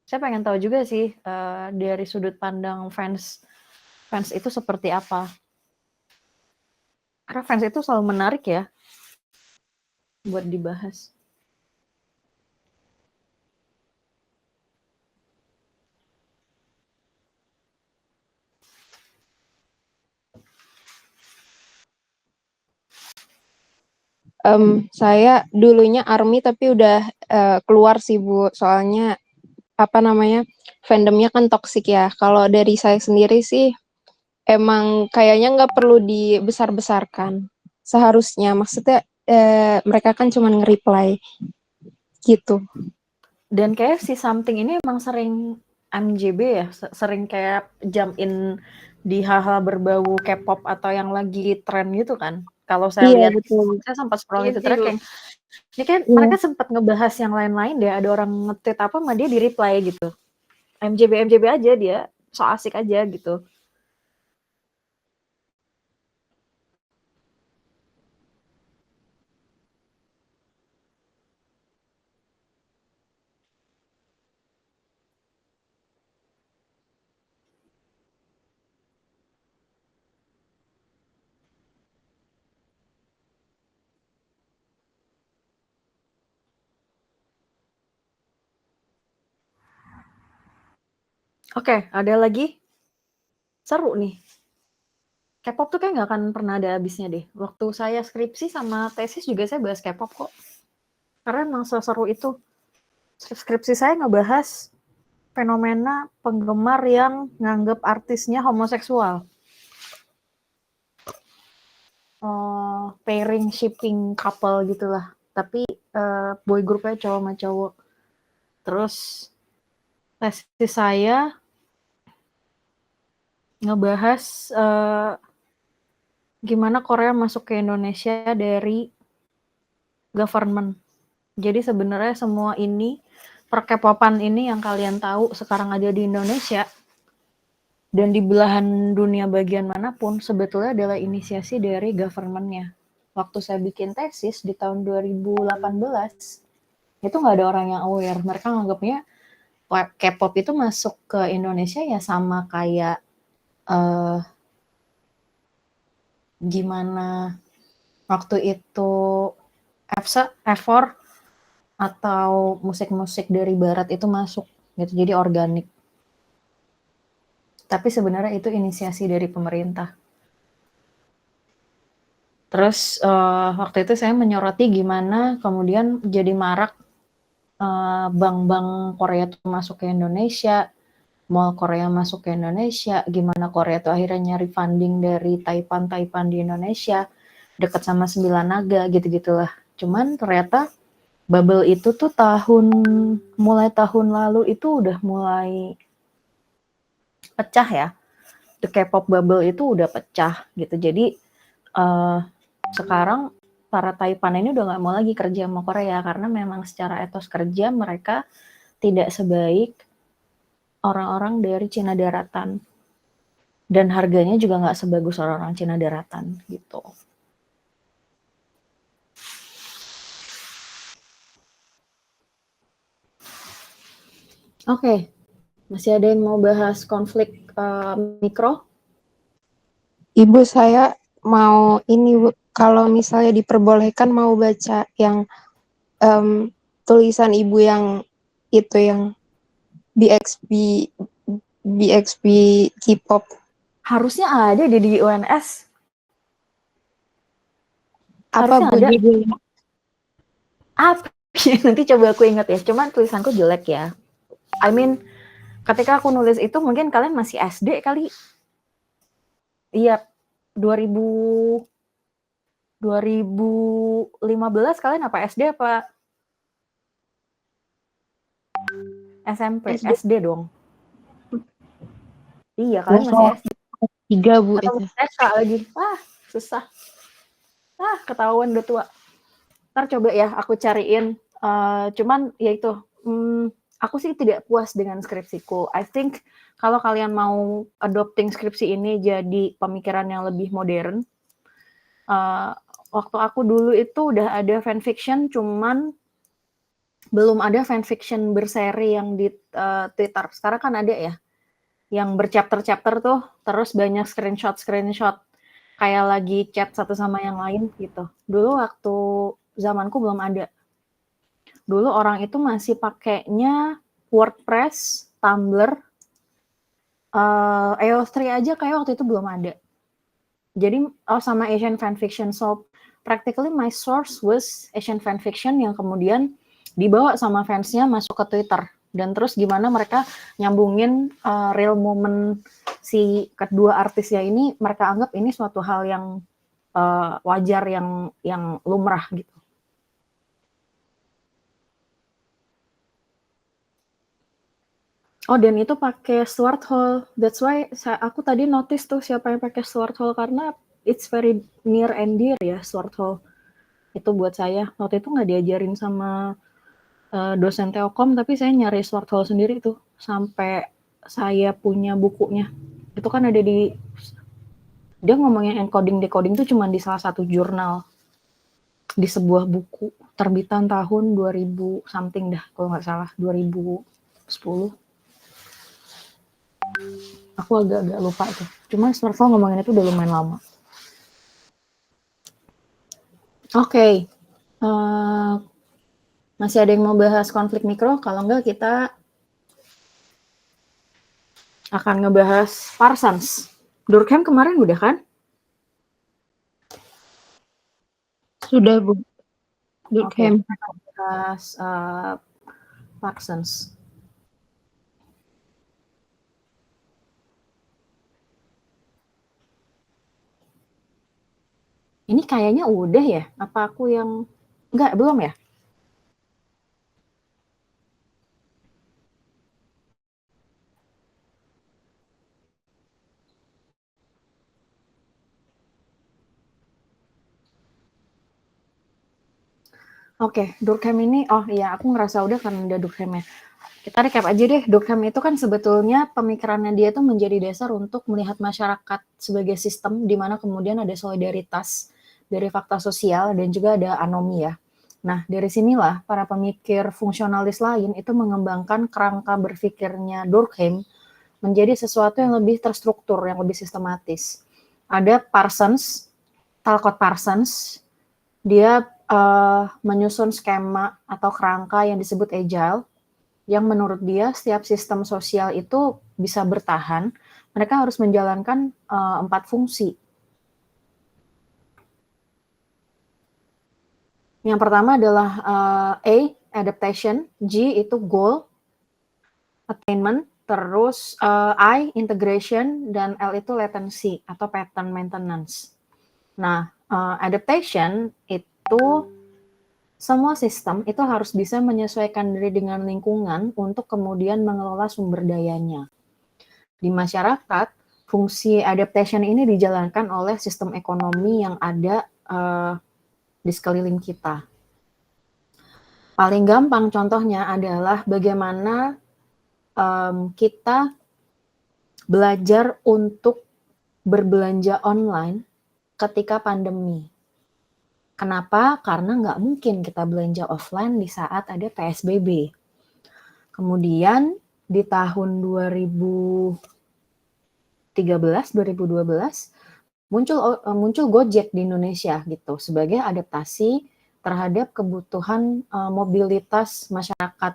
Saya pengen tahu juga sih dari sudut pandang fans itu seperti apa. Karena fans itu selalu menarik ya buat dibahas. Saya dulunya ARMY tapi udah keluar sih Bu, soalnya apa namanya, fandomnya kan toksik ya. Kalau dari saya sendiri sih emang kayaknya nggak perlu dibesar-besarkan seharusnya. Maksudnya mereka kan cuma nge-reply gitu. Dan kayak si Something ini emang sering MJB ya, sering kayak jump in di hal-hal berbau K-pop atau yang lagi tren gitu kan. Kalau saya Iya lihat, betul. saya sempat scroll Iya itu sih Bu. tracking. Ini kan Iya. mereka sempat ngebahas yang lain-lain deh, ada orang nge-tweet apa sama dia di reply gitu. MJB aja dia, so asik aja gitu. Oke, ada lagi? Seru nih. K-pop tuh kayak nggak akan pernah ada habisnya deh. Waktu saya skripsi sama tesis juga saya bahas K-pop kok. Karena emang seseru itu. Skripsi saya ngebahas fenomena penggemar yang nganggep artisnya homoseksual. Pairing, shipping, couple gitulah. Tapi boy groupnya cowok sama cowok. Terus tesis saya ngebahas gimana Korea masuk ke Indonesia dari government. Jadi sebenarnya semua ini, per-K-popan ini yang kalian tahu sekarang ada di Indonesia dan di belahan dunia bagian manapun, sebetulnya adalah inisiasi dari government-nya. Waktu saya bikin tesis di tahun 2018, itu nggak ada orang yang aware. Mereka nganggapnya K-pop itu masuk ke Indonesia ya sama kayak gimana waktu itu F4 atau musik-musik dari barat itu masuk gitu, jadi organik. Tapi sebenarnya itu inisiasi dari pemerintah. Terus waktu itu saya menyoroti gimana kemudian jadi marak bank-bank Korea itu masuk ke Indonesia, mall Korea masuk ke Indonesia, gimana Korea itu akhirnya nyari funding dari Taipan di Indonesia, dekat sama Sembilan Naga, gitu-gitulah. Cuman ternyata bubble itu tuh mulai tahun lalu itu udah mulai pecah ya. The K-pop bubble itu udah pecah gitu. Jadi sekarang para Taipan ini udah nggak mau lagi kerja sama Korea karena memang secara etos kerja mereka tidak sebaik orang-orang dari Cina daratan. Dan harganya juga nggak sebagus orang-orang Cina daratan gitu. Oke, masih ada yang mau bahas konflik mikro? Ibu saya mau ini Bu, kalau misalnya diperbolehkan mau baca yang tulisan ibu yang itu yang BXB K-pop. Harusnya ada di UNS. Apa Harusnya Bu ada. judulnya? Apa? Nanti coba aku ingat ya. Cuman tulisanku jelek ya. I mean, ketika aku nulis itu mungkin kalian masih SD kali. Iya, 2015 kalian apa SD apa? SMP, SD. SD dong. Iya, kalian masih Level SD. 3 Bu Atau itu. TK lagi. Susah. Ketahuan udah tua. Ntar coba ya aku cariin. Cuman ya itu, aku sih tidak puas dengan skripsiku. I think kalau kalian mau adopting skripsi ini jadi pemikiran yang lebih modern, waktu aku dulu itu udah ada fanfiction, cuman belum ada fanfiction berseri yang di Twitter. Sekarang kan ada ya, yang berchapter-chapter tuh, terus banyak screenshot kayak lagi chat satu sama yang lain gitu. Dulu waktu zamanku belum ada. Dulu orang itu masih pakainya WordPress, Tumblr, AO3 aja kayak waktu itu belum ada. Jadi sama Asian Fanfiction. So practically my source was Asian Fanfiction yang kemudian dibawa sama fansnya masuk ke Twitter. Dan terus gimana mereka nyambungin real moment si kedua artisnya ini, mereka anggap ini suatu hal yang wajar, yang lumrah gitu. Oh, dan itu pakai Stuart Hall. That's why aku tadi notice tuh siapa yang pakai Stuart Hall, karena it's very near and dear ya Stuart Hall. Itu buat saya. Waktu itu nggak diajarin sama dosen Telkom, tapi saya nyari Stuart Hall sendiri tuh sampai saya punya bukunya. Itu kan ada dia ngomongin encoding decoding tuh cuma di salah satu jurnal, di sebuah buku terbitan tahun 2000 something dah kalau nggak salah, 2010. Aku agak-agak lupa itu. Cuma Stuart Hall ngomongin itu udah lumayan lama. Oke. Masih ada yang mau bahas konflik mikro? Kalau enggak, kita akan ngebahas Parsons. Durkheim kemarin udah kan? Sudah Bu. Durkheim. Kita akan bahas Parsons. Ini kayaknya udah ya? Apa aku yang... Enggak, belum ya? Oke, Durkheim ini, oh iya, aku ngerasa udah kan udah Durkheim ya. Kita recap aja deh, Durkheim itu kan sebetulnya pemikirannya dia tuh menjadi dasar untuk melihat masyarakat sebagai sistem di mana kemudian ada solidaritas dari fakta sosial dan juga ada anomi ya. Nah, dari sinilah para pemikir fungsionalis lain itu mengembangkan kerangka berpikirnya Durkheim menjadi sesuatu yang lebih terstruktur, yang lebih sistematis. Ada Parsons, Talcott Parsons, dia menyusun skema atau kerangka yang disebut agile, yang menurut dia setiap sistem sosial itu bisa bertahan, mereka harus menjalankan 4 fungsi. Yang pertama adalah A, adaptation, G itu goal, attainment, terus I, integration, dan L itu latency atau pattern maintenance. Nah, adaptation itu semua sistem itu harus bisa menyesuaikan diri dengan lingkungan untuk kemudian mengelola sumber dayanya. Di masyarakat, fungsi adaptation ini dijalankan oleh sistem ekonomi yang ada di sekeliling kita. Paling gampang contohnya adalah bagaimana kita belajar untuk berbelanja online ketika pandemi. Kenapa? Karena nggak mungkin kita belanja offline di saat ada PSBB. Kemudian di tahun 2013-2012 muncul Gojek di Indonesia gitu sebagai adaptasi terhadap kebutuhan mobilitas masyarakat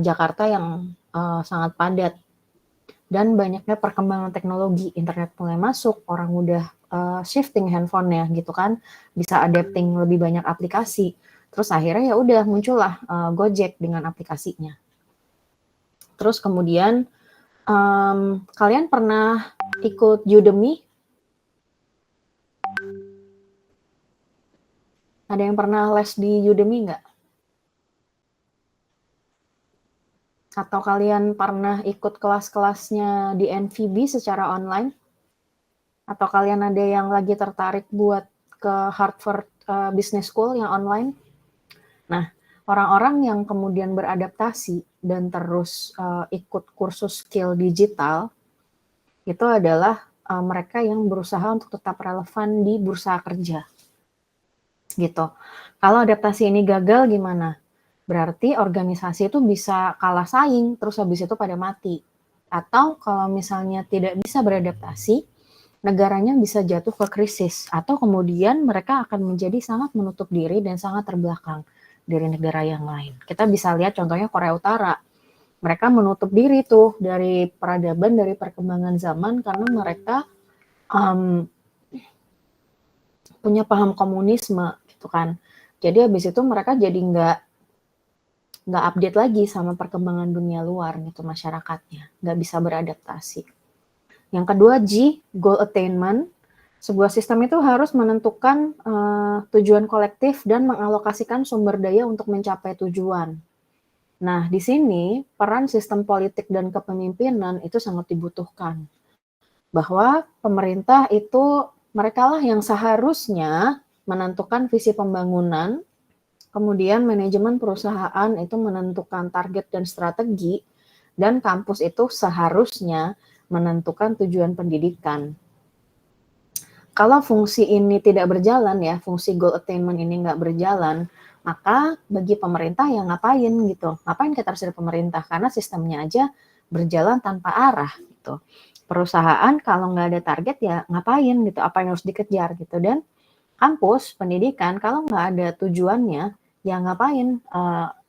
Jakarta yang sangat padat. Dan banyaknya perkembangan teknologi, internet mulai masuk, orang udah shifting handphone-nya gitu kan, bisa adapting lebih banyak aplikasi. Terus akhirnya ya udah muncullah Gojek dengan aplikasinya. Terus kemudian kalian pernah ikut Udemy? Ada yang pernah les di Udemy nggak? Atau kalian pernah ikut kelas-kelasnya di NVB secara online? Atau kalian ada yang lagi tertarik buat ke Harvard Business School yang online? Nah, orang-orang yang kemudian beradaptasi dan terus ikut kursus skill digital, itu adalah mereka yang berusaha untuk tetap relevan di bursa kerja. Gitu. Kalau adaptasi ini gagal gimana? Berarti organisasi itu bisa kalah saing, terus habis itu pada mati. Atau kalau misalnya tidak bisa beradaptasi, negaranya bisa jatuh ke krisis. Atau kemudian mereka akan menjadi sangat menutup diri dan sangat terbelakang dari negara yang lain. Kita bisa lihat contohnya Korea Utara. Mereka menutup diri tuh dari peradaban, dari perkembangan zaman karena mereka punya paham komunisme gitu kan. Jadi habis itu mereka jadi nggak update lagi sama perkembangan dunia luar gitu masyarakatnya, nggak bisa beradaptasi. Yang kedua G, goal attainment. Sebuah sistem itu harus menentukan tujuan kolektif dan mengalokasikan sumber daya untuk mencapai tujuan. Nah, di sini peran sistem politik dan kepemimpinan itu sangat dibutuhkan. Bahwa pemerintah itu merekalah yang seharusnya menentukan visi pembangunan, kemudian manajemen perusahaan itu menentukan target dan strategi, dan kampus itu seharusnya menentukan tujuan pendidikan. Kalau fungsi ini tidak berjalan ya, fungsi goal attainment ini nggak berjalan, maka bagi pemerintah ya ngapain gitu. Ngapain kita harus ada pemerintah? Karena sistemnya aja berjalan tanpa arah gitu. Perusahaan kalau nggak ada target ya ngapain gitu, apa yang harus dikejar gitu. Dan kampus, pendidikan, kalau nggak ada tujuannya, ya ngapain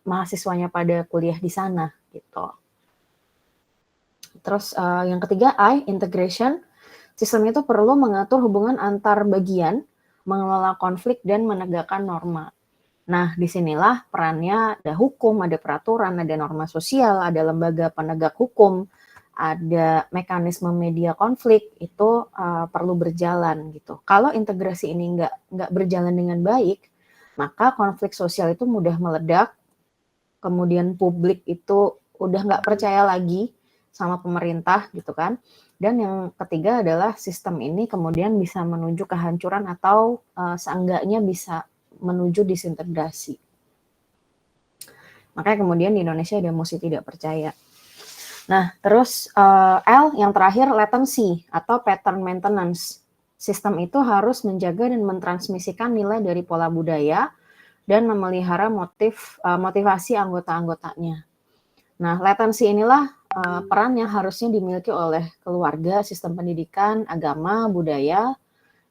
mahasiswanya pada kuliah di sana gitu. Terus yang ketiga I, integration. Sistem itu perlu mengatur hubungan antar bagian, mengelola konflik, dan menegakkan norma. Nah, disinilah perannya ada hukum, ada peraturan, ada norma sosial, ada lembaga penegak hukum, ada mekanisme media konflik, itu perlu berjalan gitu. Kalau integrasi ini nggak berjalan dengan baik, maka konflik sosial itu mudah meledak, kemudian publik itu udah nggak percaya lagi sama pemerintah gitu kan. Dan yang ketiga adalah sistem ini kemudian bisa menuju kehancuran atau seenggaknya bisa menuju disintegrasi. Makanya kemudian di Indonesia ada emosi tidak percaya. Nah, terus L yang terakhir latency atau pattern maintenance. Sistem itu harus menjaga dan mentransmisikan nilai dari pola budaya dan memelihara motivasi anggota-anggotanya. Nah, latency inilah peran yang harusnya dimiliki oleh keluarga, sistem pendidikan, agama, budaya,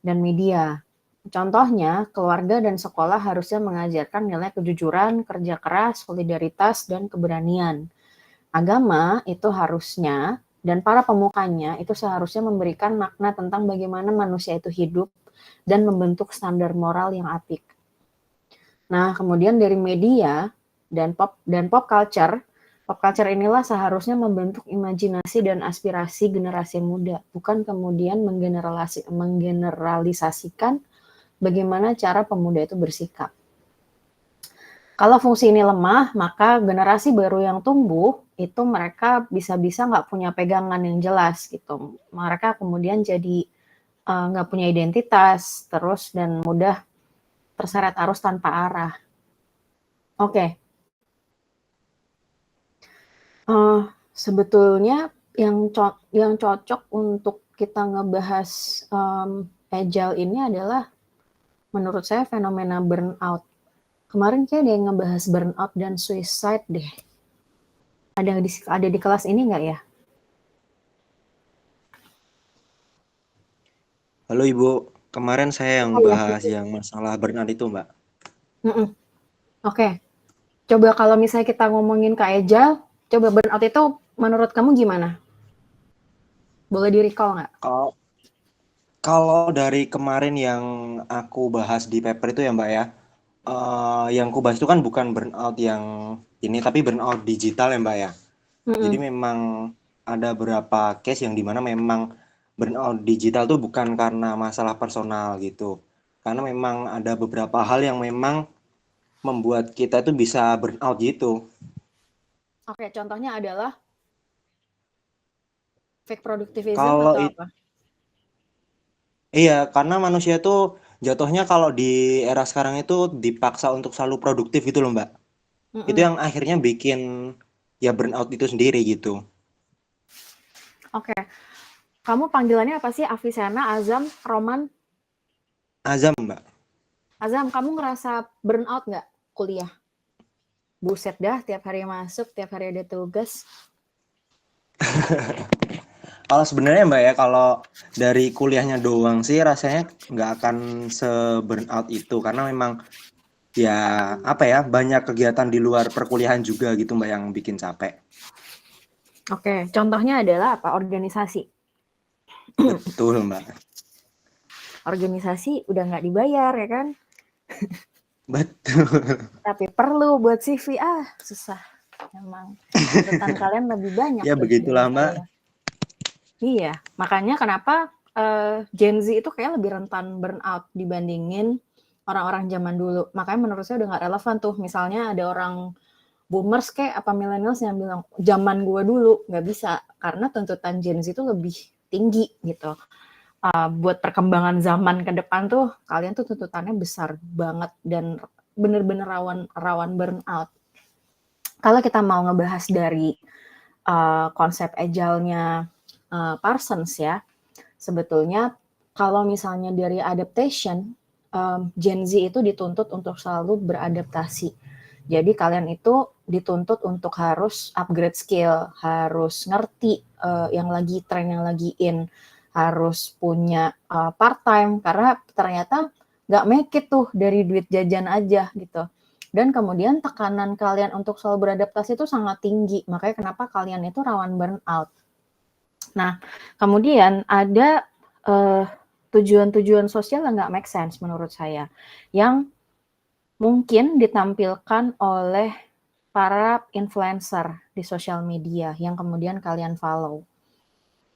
dan media. Contohnya, keluarga dan sekolah harusnya mengajarkan nilai kejujuran, kerja keras, solidaritas, dan keberanian. Agama itu harusnya, dan para pemukanya itu seharusnya memberikan makna tentang bagaimana manusia itu hidup dan membentuk standar moral yang apik. Nah, kemudian dari media dan pop culture inilah seharusnya membentuk imajinasi dan aspirasi generasi muda, bukan kemudian menggeneralisasikan bagaimana cara pemuda itu bersikap. Kalau fungsi ini lemah, maka generasi baru yang tumbuh, itu mereka bisa-bisa nggak punya pegangan yang jelas gitu. Mereka kemudian jadi nggak punya identitas, terus dan mudah terseret arus tanpa arah. Oke. Sebetulnya yang cocok untuk kita ngebahas agile ini adalah menurut saya fenomena burnout. Kemarin kayak ada yang ngebahas burnout dan suicide deh. Ada di kelas ini nggak ya? Halo Ibu, kemarin saya yang bahas yang masalah burnout itu Mbak. Oke. Coba kalau misalnya kita ngomongin ke agile, coba burnout itu menurut kamu gimana? Boleh di-recall nggak? Kalau dari kemarin yang aku bahas di paper itu ya Mbak ya, yang aku bahas itu kan bukan burnout yang ini, tapi burnout digital ya Mbak ya. Jadi memang ada beberapa case yang dimana memang burnout digital tuh bukan karena masalah personal gitu. Karena memang ada beberapa hal yang memang membuat kita itu bisa burnout gitu. Oke, contohnya adalah fake productivism Kalau atau apa? iya, karena manusia tuh jatuhnya kalau di era sekarang itu dipaksa untuk selalu produktif gitu loh, Mbak. Itu Mm-mm. yang akhirnya bikin ya burnout itu sendiri gitu. Oke, kamu panggilannya apa sih? Avicenna, Azam, Roman? Azam, Mbak. Azam, kamu ngerasa burnout nggak kuliah? Buset dah, tiap hari masuk, tiap hari ada tugas. Kalau sebenarnya Mbak ya, kalau dari kuliahnya doang sih rasanya nggak akan se-burnout itu karena memang ya apa ya banyak kegiatan di luar perkuliahan juga gitu Mbak yang bikin capek. Oke, contohnya adalah apa? Organisasi. Betul Mbak. Organisasi udah nggak dibayar ya kan? Betul. Tapi perlu buat CV, susah. Emang tuntutan kalian lebih banyak Ya deh dari begitulah Mbak. saya. Iya, makanya kenapa Gen Z itu kayak lebih rentan burnout dibandingin orang-orang zaman dulu. Makanya menurut saya udah nggak relevan tuh. Misalnya ada orang boomers kayak apa millennials yang bilang zaman gue dulu nggak bisa karena tuntutan Gen Z itu lebih tinggi gitu. Buat perkembangan zaman ke depan tuh kalian tuh tuntutannya besar banget dan bener-bener rawan burnout. Kalau kita mau ngebahas dari konsep agile-nya Parsons ya, sebetulnya kalau misalnya dari adaptation, Gen Z itu dituntut untuk selalu beradaptasi. Jadi kalian itu dituntut untuk harus upgrade skill, harus ngerti yang lagi tren, yang lagi in, harus punya part time karena ternyata nggak make it tuh dari duit jajan aja gitu. Dan kemudian tekanan kalian untuk selalu beradaptasi itu sangat tinggi, makanya kenapa kalian itu rawan burnout. Nah, kemudian ada tujuan-tujuan sosial yang nggak make sense menurut saya, yang mungkin ditampilkan oleh para influencer di sosial media yang kemudian kalian follow.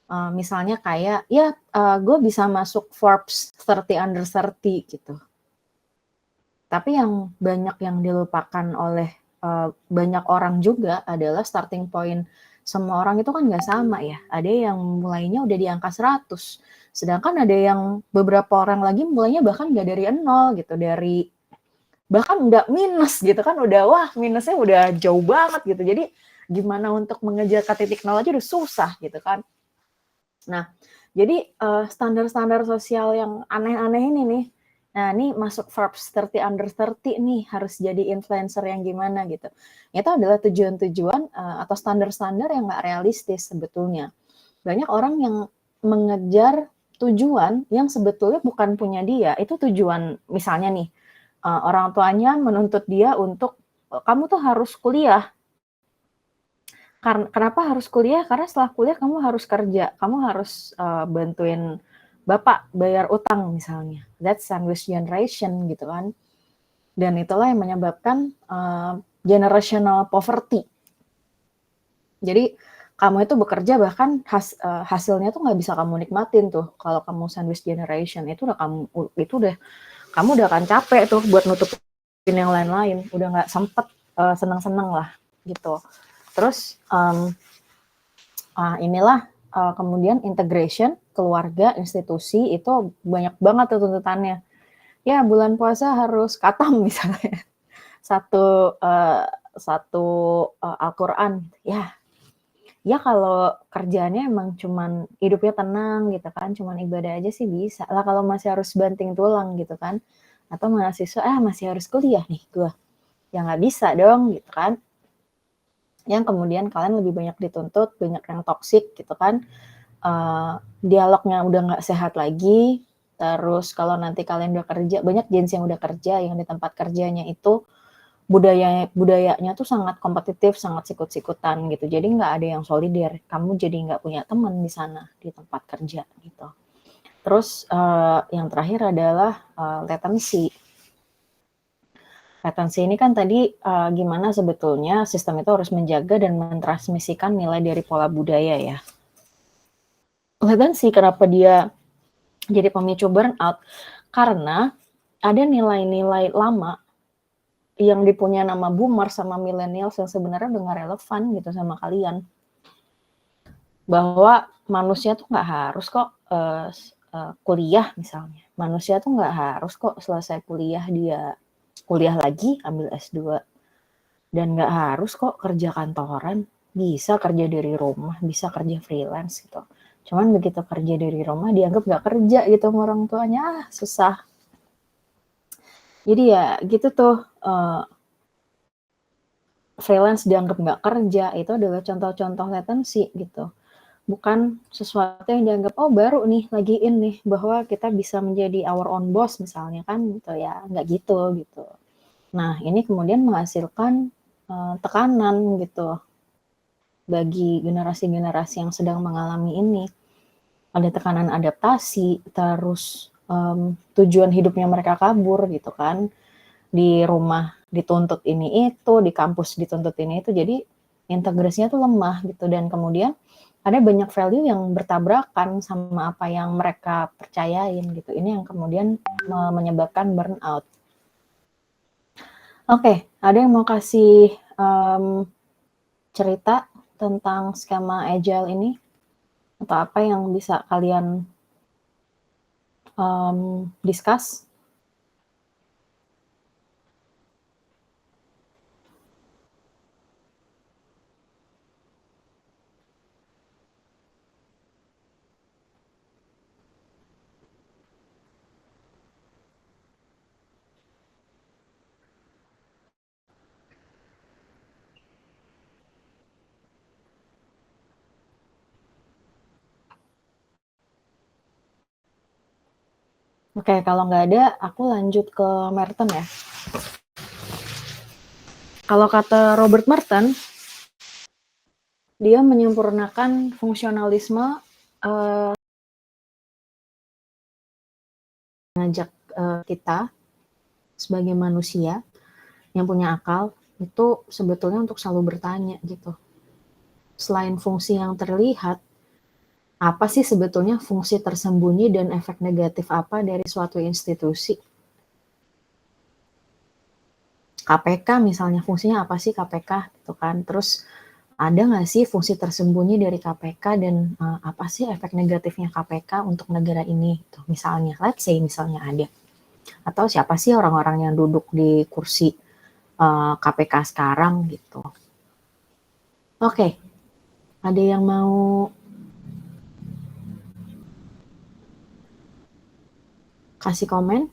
Misalnya kayak, ya gue bisa masuk Forbes 30 under 30 gitu. Tapi yang banyak yang dilupakan oleh banyak orang juga adalah starting point semua orang itu kan nggak sama ya. Ada yang mulainya udah di angka 100, sedangkan ada yang beberapa orang lagi mulainya bahkan nggak dari 0 gitu, dari bahkan nggak minus gitu kan, udah wah minusnya udah jauh banget gitu. Jadi gimana untuk mengejar ke titik 0 aja udah susah gitu kan. Nah, jadi standar-standar sosial yang aneh-aneh ini nih, nah ini masuk Forbes 30 under 30 nih, harus jadi influencer yang gimana gitu. Itu adalah tujuan-tujuan atau standar-standar yang nggak realistis sebetulnya. Banyak orang yang mengejar tujuan yang sebetulnya bukan punya dia. Itu tujuan, misalnya nih, orang tuanya menuntut dia untuk, kamu tuh harus kuliah. Kenapa harus kuliah? Karena setelah kuliah kamu harus kerja, kamu harus bantuin bapak bayar utang misalnya. That's sandwich generation gitu kan. Dan itulah yang menyebabkan generational poverty. Jadi kamu itu bekerja bahkan hasilnya tuh nggak bisa kamu nikmatin tuh. Kalau kamu sandwich generation itu udah kamu udah akan capek tuh buat nutupin yang lain-lain. Udah nggak sempet seneng-seneng lah gitu. Terus inilah kemudian integration, keluarga, institusi itu banyak banget tuh tuntutannya. Ya bulan puasa harus khatam misalnya. Satu Al-Quran. Ya kalau kerjaannya emang cuman hidupnya tenang gitu kan, cuman ibadah aja sih bisa. Lah kalau masih harus banting tulang gitu kan. Atau mahasiswa, masih harus kuliah nih gue. Ya nggak bisa dong gitu kan. Yang kemudian kalian lebih banyak dituntut, banyak yang toksik gitu kan, dialognya udah nggak sehat lagi. Terus kalau nanti kalian udah kerja, banyak Gen Z yang udah kerja, yang di tempat kerjanya itu budayanya tuh sangat kompetitif, sangat sikut-sikutan gitu, jadi nggak ada yang solider, kamu jadi nggak punya teman di sana, di tempat kerja gitu. Terus yang terakhir adalah latency. Latency ini kan tadi gimana sebetulnya sistem itu harus menjaga dan mentransmisikan nilai dari pola budaya ya. Latency kenapa dia jadi pemicu burnout? Karena ada nilai-nilai lama yang dipunya nama boomer sama millennials yang sebenarnya udah nggak relevan gitu sama kalian. Bahwa manusia tuh nggak harus kok kuliah misalnya. Manusia tuh nggak harus kok selesai kuliah dia kuliah lagi ambil S2. Dan nggak harus kok kerja kantoran. Bisa kerja dari rumah, bisa kerja freelance gitu. Cuman begitu kerja dari rumah dianggap nggak kerja gitu sama orang tuanya, susah. Jadi ya gitu tuh, freelance dianggap nggak kerja, itu adalah contoh-contoh latensi gitu. Bukan sesuatu yang dianggap, oh baru nih, lagi in nih, bahwa kita bisa menjadi our own boss misalnya kan gitu ya, nggak gitu. Nah ini kemudian menghasilkan tekanan gitu bagi generasi-generasi yang sedang mengalami ini. Ada tekanan adaptasi, terus tujuan hidupnya mereka kabur gitu kan. Di rumah dituntut ini itu, di kampus dituntut ini itu, jadi integrasinya tuh lemah gitu. Dan kemudian ada banyak value yang bertabrakan sama apa yang mereka percayain gitu. Ini yang kemudian menyebabkan burnout. Oke, ada yang mau kasih cerita tentang skema agile ini? Atau apa yang bisa kalian discuss? Oke, kalau nggak ada, aku lanjut ke Merton ya. Kalau kata Robert Merton, dia menyempurnakan fungsionalisme mengajak kita sebagai manusia yang punya akal itu sebetulnya untuk selalu bertanya gitu. Selain fungsi yang terlihat, apa sih sebetulnya fungsi tersembunyi dan efek negatif apa dari suatu institusi? KPK misalnya, fungsinya apa sih KPK gitu kan? Terus ada nggak sih fungsi tersembunyi dari KPK dan apa sih efek negatifnya KPK untuk negara ini? Gitu. Misalnya, let's say misalnya ada. Atau siapa sih orang-orang yang duduk di kursi KPK sekarang gitu. Oke, ada yang mau kasih komen?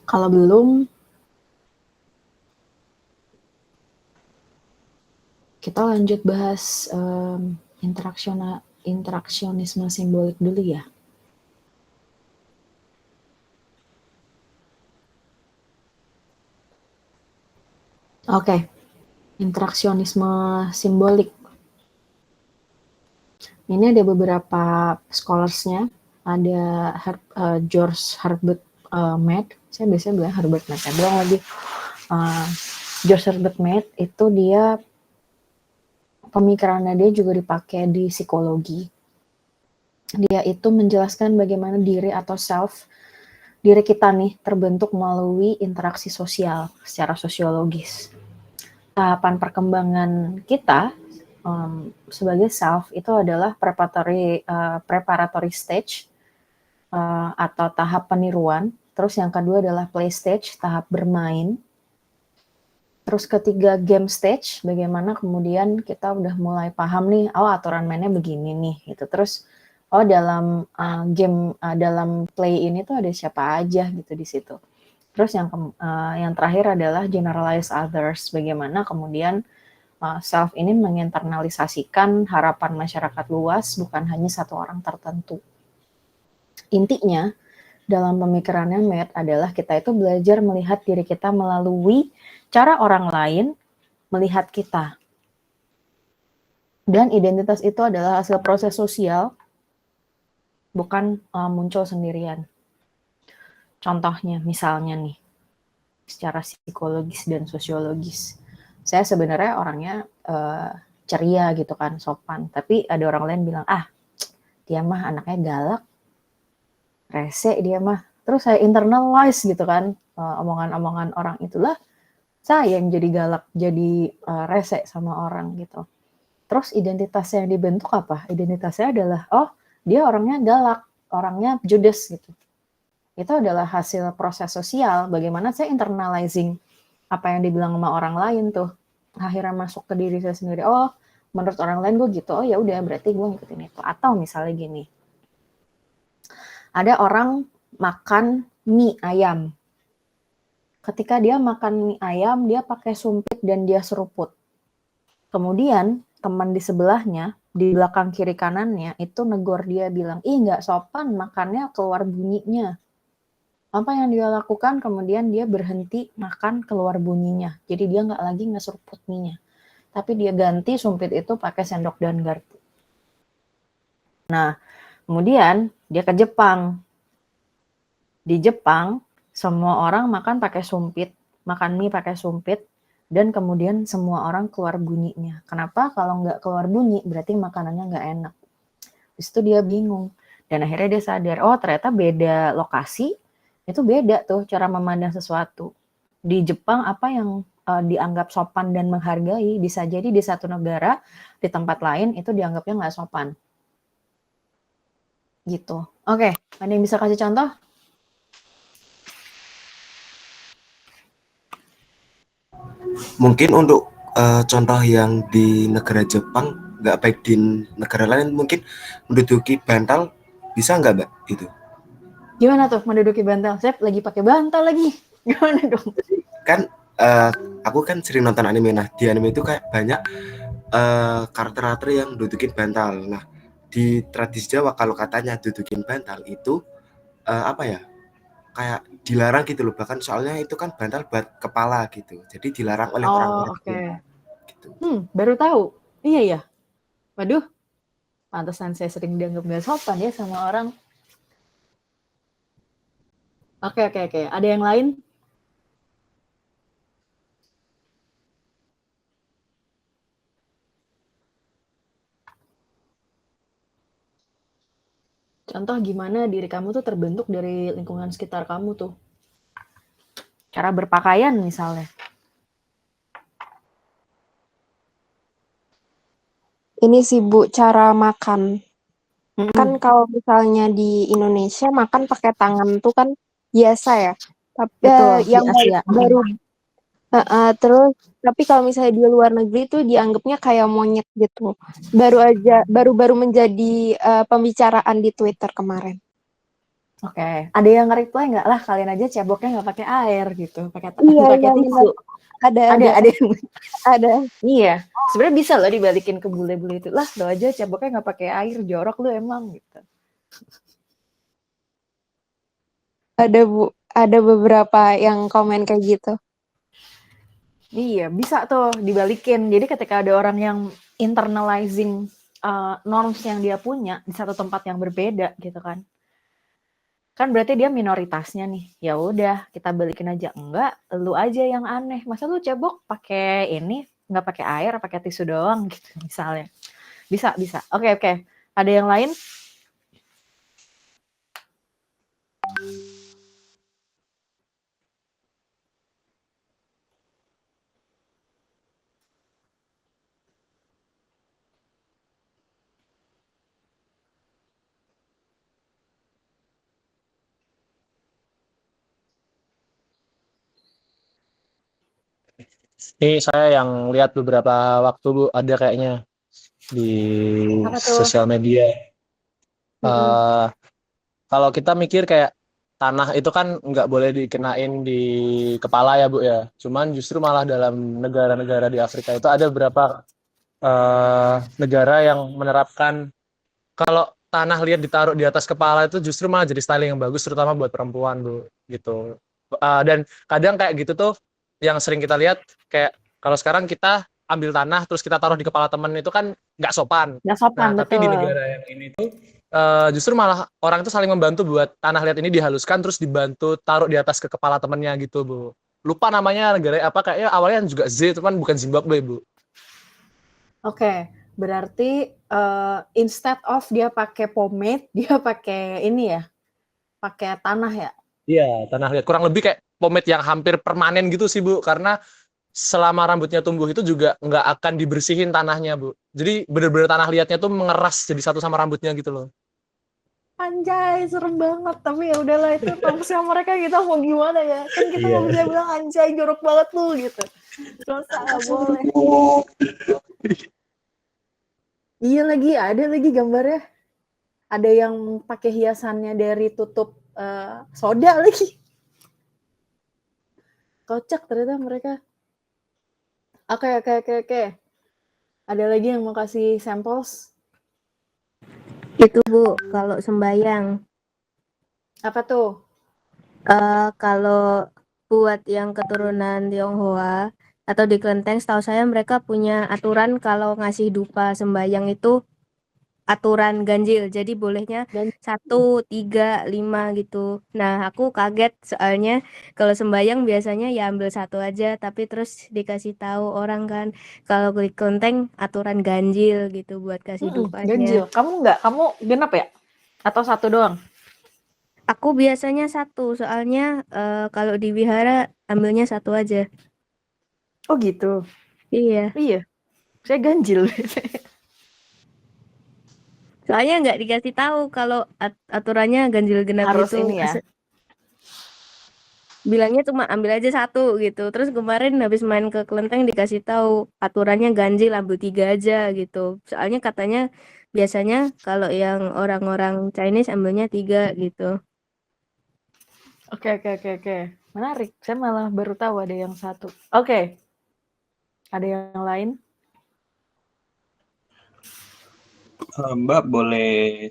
Kalau belum, kita lanjut bahas interaksionisme simbolik dulu ya. Oke, interaksionisme simbolik. Ini ada beberapa scholarsnya. Ada George Herbert Mead. Saya biasanya bilang Herbert Mead. Saya bilang lagi George Herbert Mead itu dia pemikirannya dia juga dipakai di psikologi. Dia itu menjelaskan bagaimana diri atau diri kita nih terbentuk melalui interaksi sosial secara sosiologis. Tahapan perkembangan kita sebagai self itu adalah preparatory stage atau tahap peniruan. Terus yang kedua adalah play stage, tahap bermain. Terus ketiga game stage, bagaimana kemudian kita udah mulai paham nih, oh aturan mainnya begini nih gitu. Terus dalam game dalam play ini tuh ada siapa aja gitu di situ. Terus yang terakhir adalah generalize others, bagaimana kemudian self ini menginternalisasikan harapan masyarakat luas, bukan hanya satu orang tertentu. Intinya, dalam pemikirannya Matt adalah kita itu belajar melihat diri kita melalui cara orang lain melihat kita. Dan identitas itu adalah hasil proses sosial, bukan muncul sendirian. Contohnya, misalnya nih, secara psikologis dan sosiologis. Saya sebenarnya orangnya ceria gitu kan, sopan. Tapi ada orang lain bilang, dia mah anaknya galak, rese dia mah. Terus saya internalize gitu kan, omongan-omongan orang itulah saya yang jadi galak, jadi rese sama orang gitu. Terus identitas yang dibentuk apa? Identitasnya adalah, dia orangnya galak, orangnya judes gitu. Itu adalah hasil proses sosial, bagaimana saya internalizing apa yang dibilang sama orang lain tuh. Akhirnya masuk ke diri saya sendiri, menurut orang lain gue gitu, ya udah berarti gue ngikutin itu. Atau misalnya gini, ada orang makan mie ayam. Ketika dia makan mie ayam, dia pakai sumpit dan dia seruput. Kemudian teman di sebelahnya, di belakang kiri kanannya, itu negor dia bilang, nggak sopan makannya keluar bunyinya. Apa yang dia lakukan, kemudian dia berhenti makan keluar bunyinya. Jadi dia nggak lagi ngeseruput mie-nya. Tapi dia ganti sumpit itu pakai sendok dan garpu. Nah, kemudian dia ke Jepang. Di Jepang, semua orang makan pakai sumpit, makan mie pakai sumpit, dan kemudian semua orang keluar bunyinya. Kenapa? Kalau nggak keluar bunyi, berarti makanannya nggak enak. Terus itu dia bingung. Dan akhirnya dia sadar, ternyata beda lokasi, itu beda tuh cara memandang sesuatu. Di Jepang apa yang dianggap sopan dan menghargai, bisa jadi di satu negara, di tempat lain itu dianggapnya nggak sopan. Gitu. Oke, ada yang bisa kasih contoh? Mungkin untuk contoh yang di negara Jepang, nggak baik di negara lain, mungkin menduduki bantal, bisa nggak Mbak itu? Gimana tuh menduduki bantal? Saya lagi pakai bantal lagi. Gimana dong? Kan aku kan sering nonton anime. Nah, di anime itu kayak banyak karakter-karakter yang dudukin bantal. Nah, di tradisi Jawa kalau katanya dudukin bantal itu apa ya? Kayak dilarang gitu loh. Bahkan soalnya itu kan bantal buat kepala gitu. Jadi dilarang oleh orang-orang gitu. Baru tahu. Iya ya. Waduh. Pantesan saya sering dianggap nggak sopan ya sama orang. Oke. Ada yang lain? Contoh gimana diri kamu tuh terbentuk dari lingkungan sekitar kamu tuh. Cara berpakaian misalnya. Ini sih Bu, cara makan. Kan kalau misalnya di Indonesia makan pakai tangan tuh kan biasa ya. Tapi Betul, yang di Asia. baru terus tapi kalau misalnya di luar negeri tuh dianggapnya kayak monyet gitu. Baru menjadi pembicaraan di Twitter kemarin. Oke. Ada yang nge-reply nggak lah kalian aja ceboknya nggak pakai air gitu, pakai tisu. Ada. Iya. Sebenarnya bisa loh dibalikin ke bule-bule itu. Lah, lo aja ceboknya nggak pakai air, jorok lu emang gitu. Ada Bu, ada beberapa yang komen kayak gitu. Iya, bisa tuh dibalikin. Jadi ketika ada orang yang internalizing norms yang dia punya di satu tempat yang berbeda gitu kan. Kan berarti dia minoritasnya nih. Ya udah, kita balikin aja. Enggak, lu aja yang aneh. Masa lu cebok pakai ini, nggak pakai air, pakai tisu doang gitu misalnya. Bisa. Oke. Ada yang lain? Ini saya yang lihat beberapa waktu Bu, ada kayaknya di sosial media. Kalau kita mikir kayak tanah itu kan nggak boleh dikenain di kepala ya Bu ya. Cuman justru malah dalam negara-negara di Afrika itu ada beberapa negara yang menerapkan kalau tanah liat ditaruh di atas kepala itu justru malah jadi styling yang bagus, terutama buat perempuan Bu gitu. Dan kadang kayak gitu tuh yang sering kita lihat, kayak kalau sekarang kita ambil tanah terus kita taruh di kepala temen itu kan nggak sopan. Nggak sopan, Nah tapi di betul. negara yang ini tuh justru malah orang itu saling membantu buat tanah liat ini dihaluskan terus dibantu taruh di atas ke kepala temennya gitu Bu. Lupa namanya negara apa, kayaknya awalnya juga Z, cuman bukan Zimbabwe Bu. Oke, berarti instead of dia pakai pomade, dia pakai ini ya, pakai tanah ya. Iya, tanah liat. Kurang lebih kayak pomade yang hampir permanen gitu sih Bu, karena selama rambutnya tumbuh itu juga nggak akan dibersihin tanahnya Bu. Jadi bener-bener tanah liatnya tuh mengeras jadi satu sama rambutnya gitu loh. Anjay, serem banget. Tapi ya udahlah, itu sama mereka, kita mau gimana ya? Kan kita Iya. nggak bisa bilang anjay jorok banget lu gitu. Dosa nggak boleh. Iya lagi, ada lagi gambarnya. Ada yang pakai hiasannya dari tutup soda lagi. Kocak ternyata mereka. Oke. Ada lagi yang mau kasih samples? Itu Bu, kalau sembayang. Apa tuh? Kalau buat yang keturunan Tionghoa atau di Kelenteng, setahu saya mereka punya aturan kalau ngasih dupa sembayang itu aturan ganjil. Jadi bolehnya 1, 3, 5 gitu. Nah, aku kaget soalnya kalau sembayang biasanya ya ambil 1 aja, tapi terus dikasih tahu orang kan kalau di Kelenteng aturan ganjil gitu buat kasih dupanya. Ganjil. Kamu enggak? Kamu genap ya? Atau 1 doang? Aku biasanya 1, soalnya kalau di wihara ambilnya 1 aja. Oh gitu. Iya. Iya. Saya ganjil. Soalnya nggak dikasih tahu kalau aturannya ganjil genap Harus gitu. ini ya. Bilangnya cuma ambil aja 1 gitu. Terus kemarin habis main ke Kelenteng dikasih tahu aturannya ganjil ambil 3 aja gitu. Soalnya katanya biasanya kalau yang orang-orang Chinese ambilnya 3 gitu. Oke. Menarik. Saya malah baru tahu ada yang 1. Oke. Ada yang lain? Mbak boleh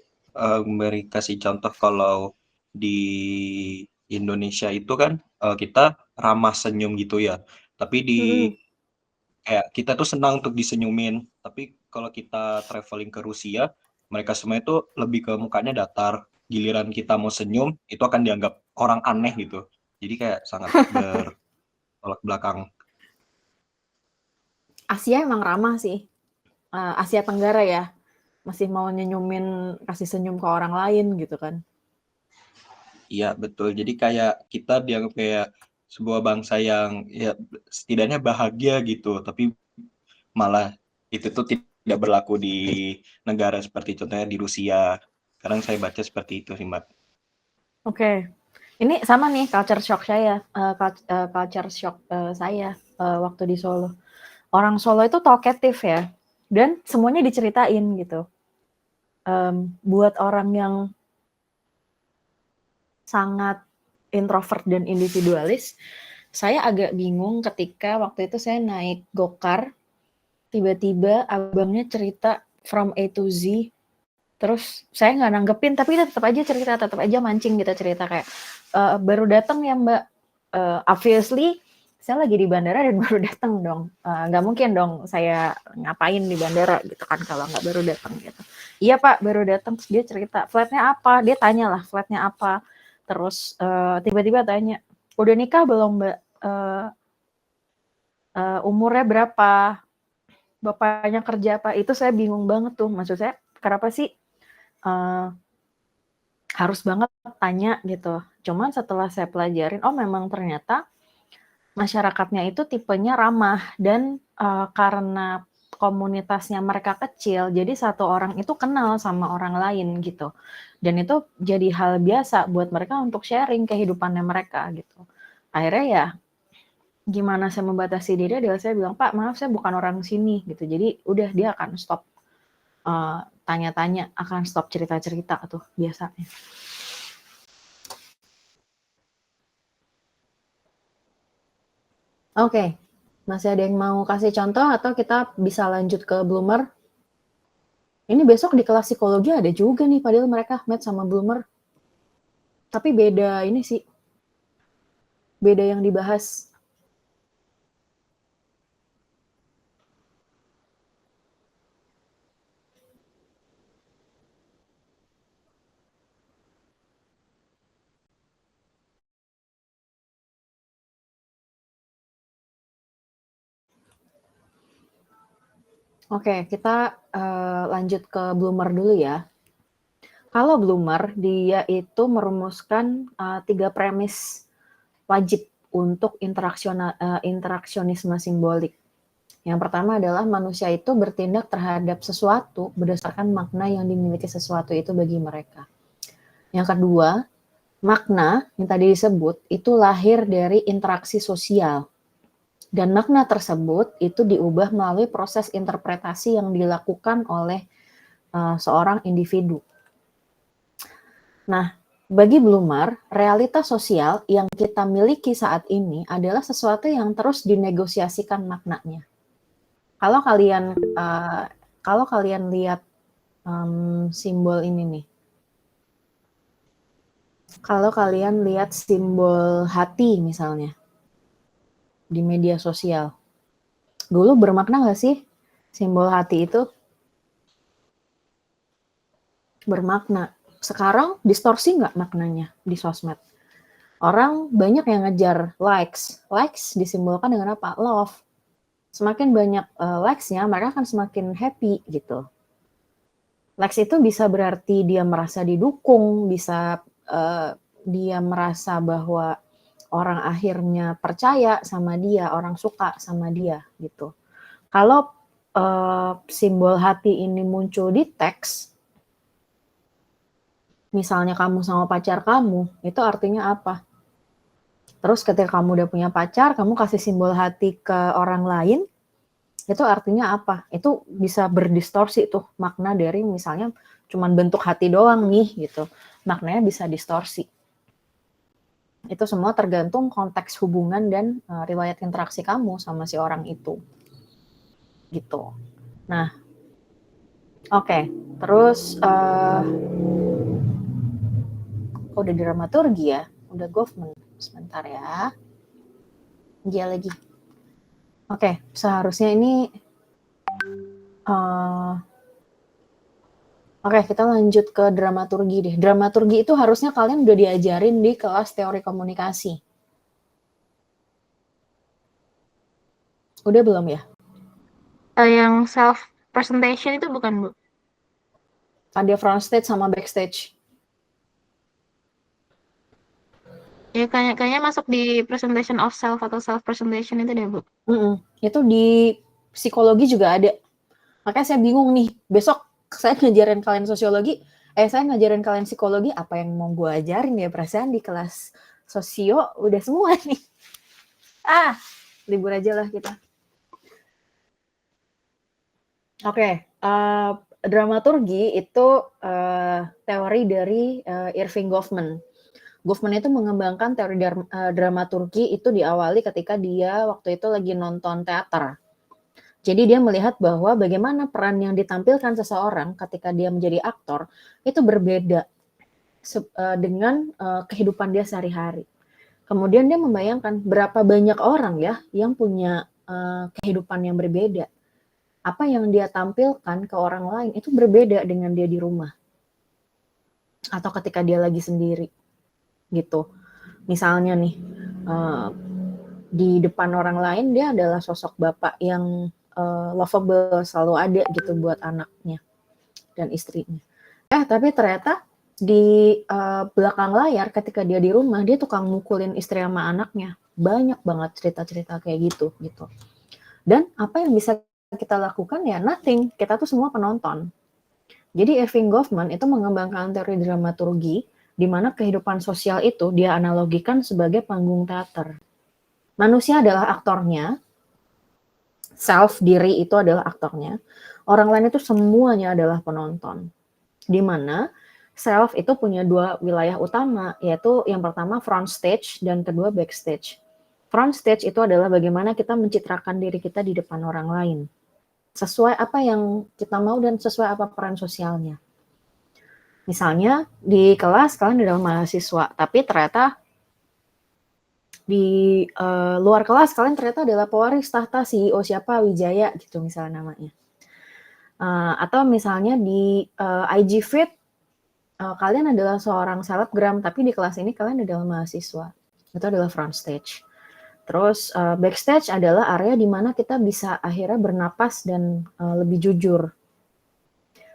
beri kasih contoh kalau di Indonesia itu kan kita ramah senyum gitu ya. Tapi kayak kita tuh senang untuk disenyumin. Tapi kalau kita traveling ke Rusia, mereka semua itu lebih ke mukanya datar. Giliran kita mau senyum, itu akan dianggap orang aneh gitu. Jadi kayak sangat bertolak belakang. Asia emang ramah sih. Asia Tenggara ya. Masih mau nyenyumin, kasih senyum ke orang lain gitu kan. Iya betul. Jadi kayak kita dianggap kayak sebuah bangsa yang ya setidaknya bahagia gitu. Tapi malah itu tuh tidak berlaku di negara seperti contohnya di Rusia. Sekarang saya baca seperti itu sih Mbak. Oke. Ini sama nih culture shock saya. Waktu di Solo. Orang Solo itu talkative ya. Dan semuanya diceritain gitu. Buat orang yang sangat introvert dan individualis, saya agak bingung ketika waktu itu saya naik gokar, tiba-tiba abangnya cerita from A to Z, terus saya nggak nanggepin, tapi dia tetap aja cerita, tetap aja mancing gitu cerita kayak, baru datang ya Mbak, obviously saya lagi di bandara dan baru datang dong, nggak mungkin dong saya ngapain di bandara gitu kan kalau nggak baru datang gitu. Iya Pak, baru datang, terus dia cerita, flatnya apa, dia tanya lah flatnya apa, terus tiba-tiba tanya, udah nikah belum Mbak, umurnya berapa, bapaknya kerja apa, itu saya bingung banget tuh, maksud saya kenapa sih harus banget tanya gitu. Cuman setelah saya pelajarin, oh memang ternyata masyarakatnya itu tipenya ramah dan karena komunitasnya mereka kecil, jadi satu orang itu kenal sama orang lain gitu. Dan itu jadi hal biasa buat mereka untuk sharing kehidupannya mereka gitu. Akhirnya ya gimana saya membatasi diri adalah saya bilang, Pak maaf saya bukan orang sini gitu. Jadi udah dia akan stop tanya-tanya, akan stop cerita-cerita tuh biasanya. Oke, masih ada yang mau kasih contoh atau kita bisa lanjut ke Bloomer? Ini besok di kelas psikologi ada juga nih, padahal mereka Matt sama Bloomer. Tapi beda ini sih, beda yang dibahas. Oke, kita lanjut ke Bloomer dulu ya. Kalau Bloomer, dia itu merumuskan 3 premis wajib untuk interaksionisme simbolik. Yang pertama adalah manusia itu bertindak terhadap sesuatu berdasarkan makna yang dimiliki sesuatu itu bagi mereka. Yang kedua, makna yang tadi disebut itu lahir dari interaksi sosial. Dan makna tersebut itu diubah melalui proses interpretasi yang dilakukan oleh seorang individu. Nah, bagi Bloomer, realitas sosial yang kita miliki saat ini adalah sesuatu yang terus dinegosiasikan maknanya. Kalau kalian lihat simbol ini nih, kalau kalian lihat simbol hati misalnya di media sosial, dulu bermakna nggak sih simbol hati itu? Bermakna. Sekarang distorsi nggak maknanya di sosmed? Orang banyak yang ngejar likes. Likes disimbolkan dengan apa? Love. Semakin banyak likes-nya, mereka akan semakin happy gitu. Likes itu bisa berarti dia merasa didukung, bisa dia merasa bahwa orang akhirnya percaya sama dia, orang suka sama dia gitu. Kalau simbol hati ini muncul di teks, misalnya kamu sama pacar kamu, itu artinya apa? Terus ketika kamu udah punya pacar, kamu kasih simbol hati ke orang lain, itu artinya apa? Itu bisa berdistorsi tuh makna dari misalnya cuman bentuk hati doang nih gitu. Maknanya bisa distorsi. Itu semua tergantung konteks hubungan dan riwayat interaksi kamu sama si orang itu. Gitu. Nah, oke. Terus udah dramaturgi ya, udah Goffman. Sebentar ya. Dia lagi. Oke, seharusnya ini Oke, kita lanjut ke dramaturgi deh. Dramaturgi itu harusnya kalian udah diajarin di kelas teori komunikasi. Udah belum ya? Yang self presentation itu bukan, Bu? Ada front stage sama backstage. Ya kayaknya masuk di presentation of self atau self presentation itu deh, Bu. Itu di psikologi juga ada. Makanya saya bingung nih. Besok saya ngajarin kalian sosiologi, saya ngajarin kalian psikologi, apa yang mau gue ajarin ya? Perasaan di kelas sosio udah semua nih. Libur aja lah kita. Oke, dramaturgi itu teori dari Irving Goffman. Goffman itu mengembangkan teori dramaturgi itu diawali ketika dia waktu itu lagi nonton teater. Jadi dia melihat bahwa bagaimana peran yang ditampilkan seseorang ketika dia menjadi aktor itu berbeda dengan kehidupan dia sehari-hari. Kemudian dia membayangkan berapa banyak orang ya yang punya kehidupan yang berbeda. Apa yang dia tampilkan ke orang lain itu berbeda dengan dia di rumah. Atau ketika dia lagi sendiri. Gitu. Misalnya nih, di depan orang lain dia adalah sosok bapak yang lovable, selalu ada gitu buat anaknya dan istrinya. Tapi ternyata di belakang layar ketika dia di rumah, dia tukang mukulin istri sama anaknya. Banyak banget cerita-cerita kayak gitu. Dan apa yang bisa kita lakukan ya nothing. Kita tuh semua penonton. Jadi Irving Goffman itu mengembangkan teori dramaturgi di mana kehidupan sosial itu dia analogikan sebagai panggung teater. Manusia adalah aktornya, self, diri itu adalah aktornya, orang lain itu semuanya adalah penonton. Di mana self itu punya 2 wilayah utama, yaitu yang pertama front stage dan kedua backstage. Front stage itu adalah bagaimana kita mencitrakan diri kita di depan orang lain. Sesuai apa yang kita mau dan sesuai apa peran sosialnya. Misalnya di kelas kalian adalah mahasiswa, tapi ternyata di luar kelas kalian ternyata adalah pewaris tahta CEO siapa, Wijaya gitu misalnya namanya. Atau misalnya di IG feed kalian adalah seorang selebgram, tapi di kelas ini kalian adalah mahasiswa. Itu adalah front stage. Terus backstage adalah area di mana kita bisa akhirnya bernapas dan lebih jujur.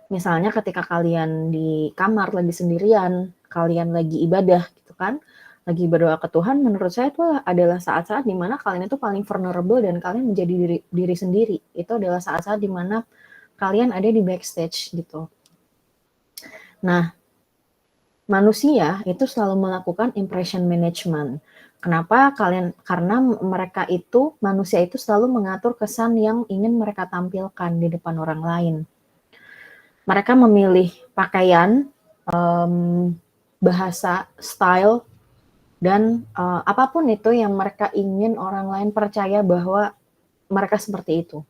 Misalnya ketika kalian di kamar lagi sendirian, kalian lagi ibadah gitu kan, lagi berdoa ke Tuhan, menurut saya itu adalah saat-saat di mana kalian itu paling vulnerable dan kalian menjadi diri sendiri. Itu adalah saat-saat di mana kalian ada di backstage gitu. Nah, manusia itu selalu melakukan impression management. Kenapa karena mereka itu, manusia itu selalu mengatur kesan yang ingin mereka tampilkan di depan orang lain. Mereka memilih pakaian, bahasa, style, dan apapun itu yang mereka ingin orang lain percaya bahwa mereka seperti itu.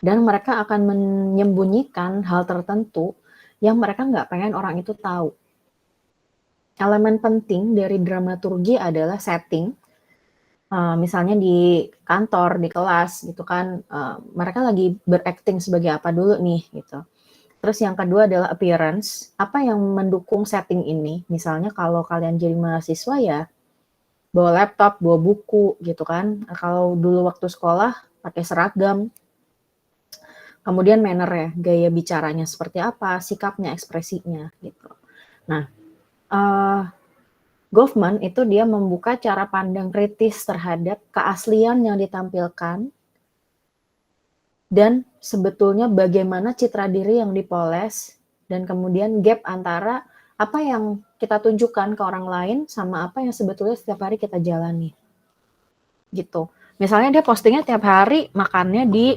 Dan mereka akan menyembunyikan hal tertentu yang mereka nggak pengen orang itu tahu. Elemen penting dari dramaturgi adalah setting. Misalnya di kantor, di kelas gitu kan, mereka lagi berakting sebagai apa dulu nih gitu. Terus yang kedua adalah appearance, apa yang mendukung setting ini. Misalnya kalau kalian jadi mahasiswa ya, bawa laptop, bawa buku gitu kan. Kalau dulu waktu sekolah pakai seragam. Kemudian manner ya, gaya bicaranya seperti apa, sikapnya, ekspresinya gitu. Nah, Goffman itu dia membuka cara pandang kritis terhadap keaslian yang ditampilkan dan sebetulnya bagaimana citra diri yang dipoles dan kemudian gap antara apa yang kita tunjukkan ke orang lain sama apa yang sebetulnya setiap hari kita jalani. Gitu. Misalnya dia postingnya tiap hari makannya di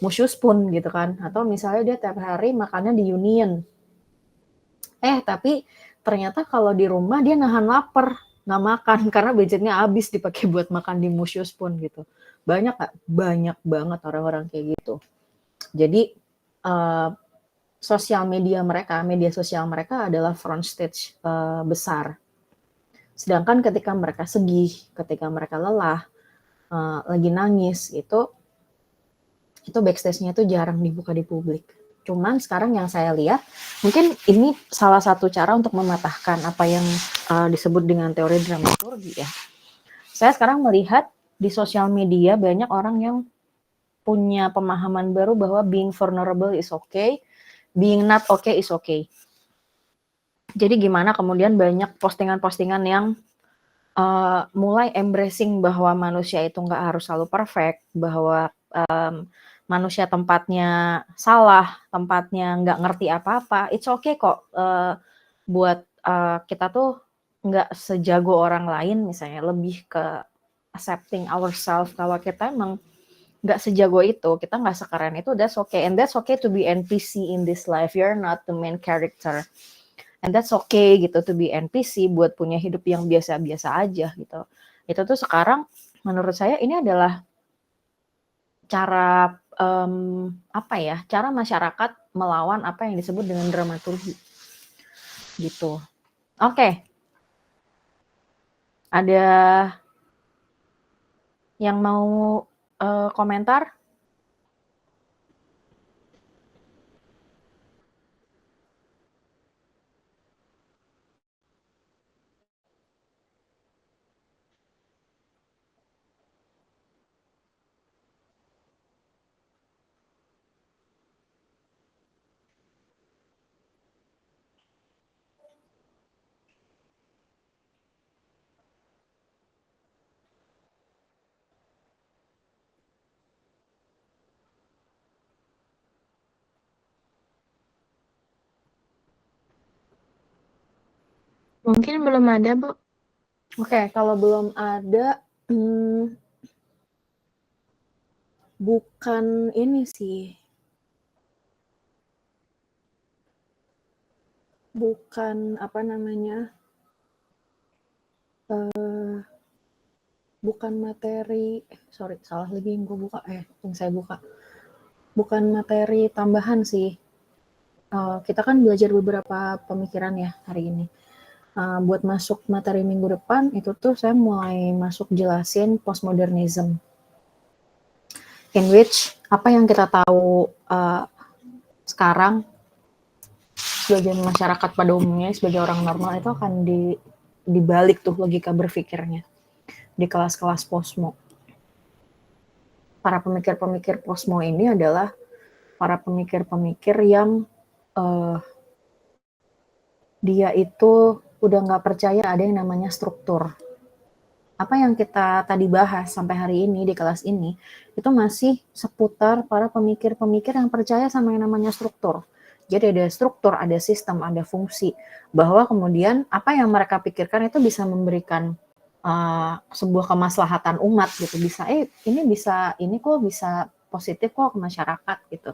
Mushu Spoon gitu kan, atau misalnya dia tiap hari makannya di Union. Tapi ternyata kalau di rumah dia nahan lapar, nggak makan karena budgetnya habis dipakai buat makan di Mushu Spoon gitu. Banyak nggak? Banyak banget orang-orang kayak gitu. Jadi sosial media mereka, media sosial mereka adalah front stage besar. Sedangkan ketika mereka sedih, ketika mereka lelah, lagi nangis itu backstage-nya itu jarang dibuka di publik. Cuman sekarang yang saya lihat, mungkin ini salah satu cara untuk mematahkan apa yang disebut dengan teori dramaturgi ya. Saya sekarang melihat di sosial media banyak orang yang punya pemahaman baru bahwa being vulnerable is okay, being not okay is okay. Jadi gimana kemudian banyak postingan-postingan yang mulai embracing bahwa manusia itu nggak harus selalu perfect, bahwa manusia tempatnya salah, tempatnya nggak ngerti apa-apa, it's okay kok buat kita tuh nggak sejago orang lain misalnya, lebih ke accepting ourselves kalau kita emang nggak sejago itu, kita nggak sekeren itu, that's okay, and that's okay to be NPC in this life, you're not the main character, and that's okay gitu to be NPC, buat punya hidup yang biasa-biasa aja gitu. Itu tuh sekarang menurut saya ini adalah cara cara masyarakat melawan apa yang disebut dengan dramaturgi gitu. Oke. Ada yang mau komentar? Mungkin belum ada, Bu. Oke, kalau belum ada, bukan ini sih. Bukan apa namanya? bukan materi, sorry salah lagi yang saya buka. Bukan materi tambahan sih. Kita kan belajar beberapa pemikiran ya hari ini. Buat masuk materi minggu depan itu tuh saya mulai masuk jelasin postmodernism. In which apa yang kita tahu sekarang sebagai masyarakat pada umumnya, sebagai orang normal itu akan dibalik tuh logika berpikirnya di kelas-kelas posmo. Para pemikir-pemikir posmo ini adalah para pemikir-pemikir yang dia itu udah nggak percaya ada yang namanya struktur. Apa yang kita tadi bahas sampai hari ini di kelas ini, itu masih seputar para pemikir-pemikir yang percaya sama yang namanya struktur. Jadi ada struktur, ada sistem, ada fungsi. Bahwa kemudian apa yang mereka pikirkan itu bisa memberikan sebuah kemaslahatan umat gitu. Bisa, ini kok bisa positif kok ke masyarakat gitu.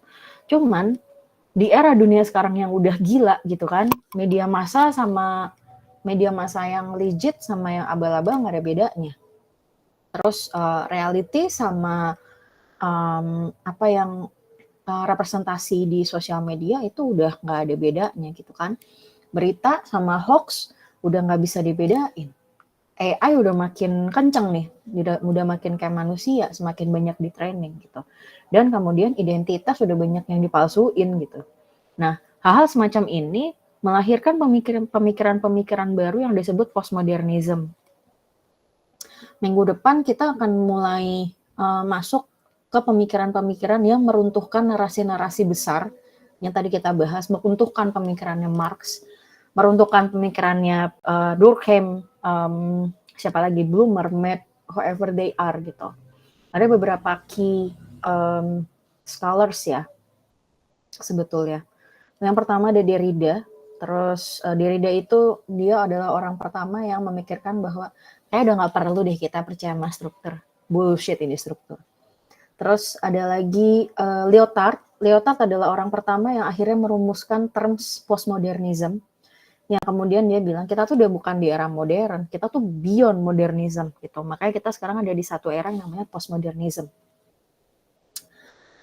Cuman di era dunia sekarang yang udah gila gitu kan, media massa sama media massa yang legit sama yang abal-abal nggak ada bedanya. Terus reality sama apa yang representasi di sosial media itu udah nggak ada bedanya gitu kan. Berita sama hoax udah nggak bisa dibedain. AI udah makin kenceng nih, udah makin kayak manusia, semakin banyak di training gitu. Dan kemudian identitas udah banyak yang dipalsuin gitu. Nah, hal-hal semacam ini melahirkan pemikiran-pemikiran baru yang disebut postmodernism. Minggu depan kita akan mulai masuk ke pemikiran-pemikiran yang meruntuhkan narasi-narasi besar yang tadi kita bahas, meruntuhkan pemikirannya Marx, meruntuhkan pemikirannya Durkheim, siapa lagi, Blumer, Map, whoever they are gitu. Ada beberapa key scholars ya sebetulnya. Yang pertama ada Derrida. Terus Derrida itu dia adalah orang pertama yang memikirkan bahwa udah nggak perlu deh kita percaya sama struktur. Bullshit ini struktur. Terus ada lagi Lyotard. Lyotard adalah orang pertama yang akhirnya merumuskan terms postmodernism. Yang kemudian dia bilang kita tuh udah bukan di era modern, kita tuh beyond modernism gitu. Makanya kita sekarang ada di satu era yang namanya postmodernism.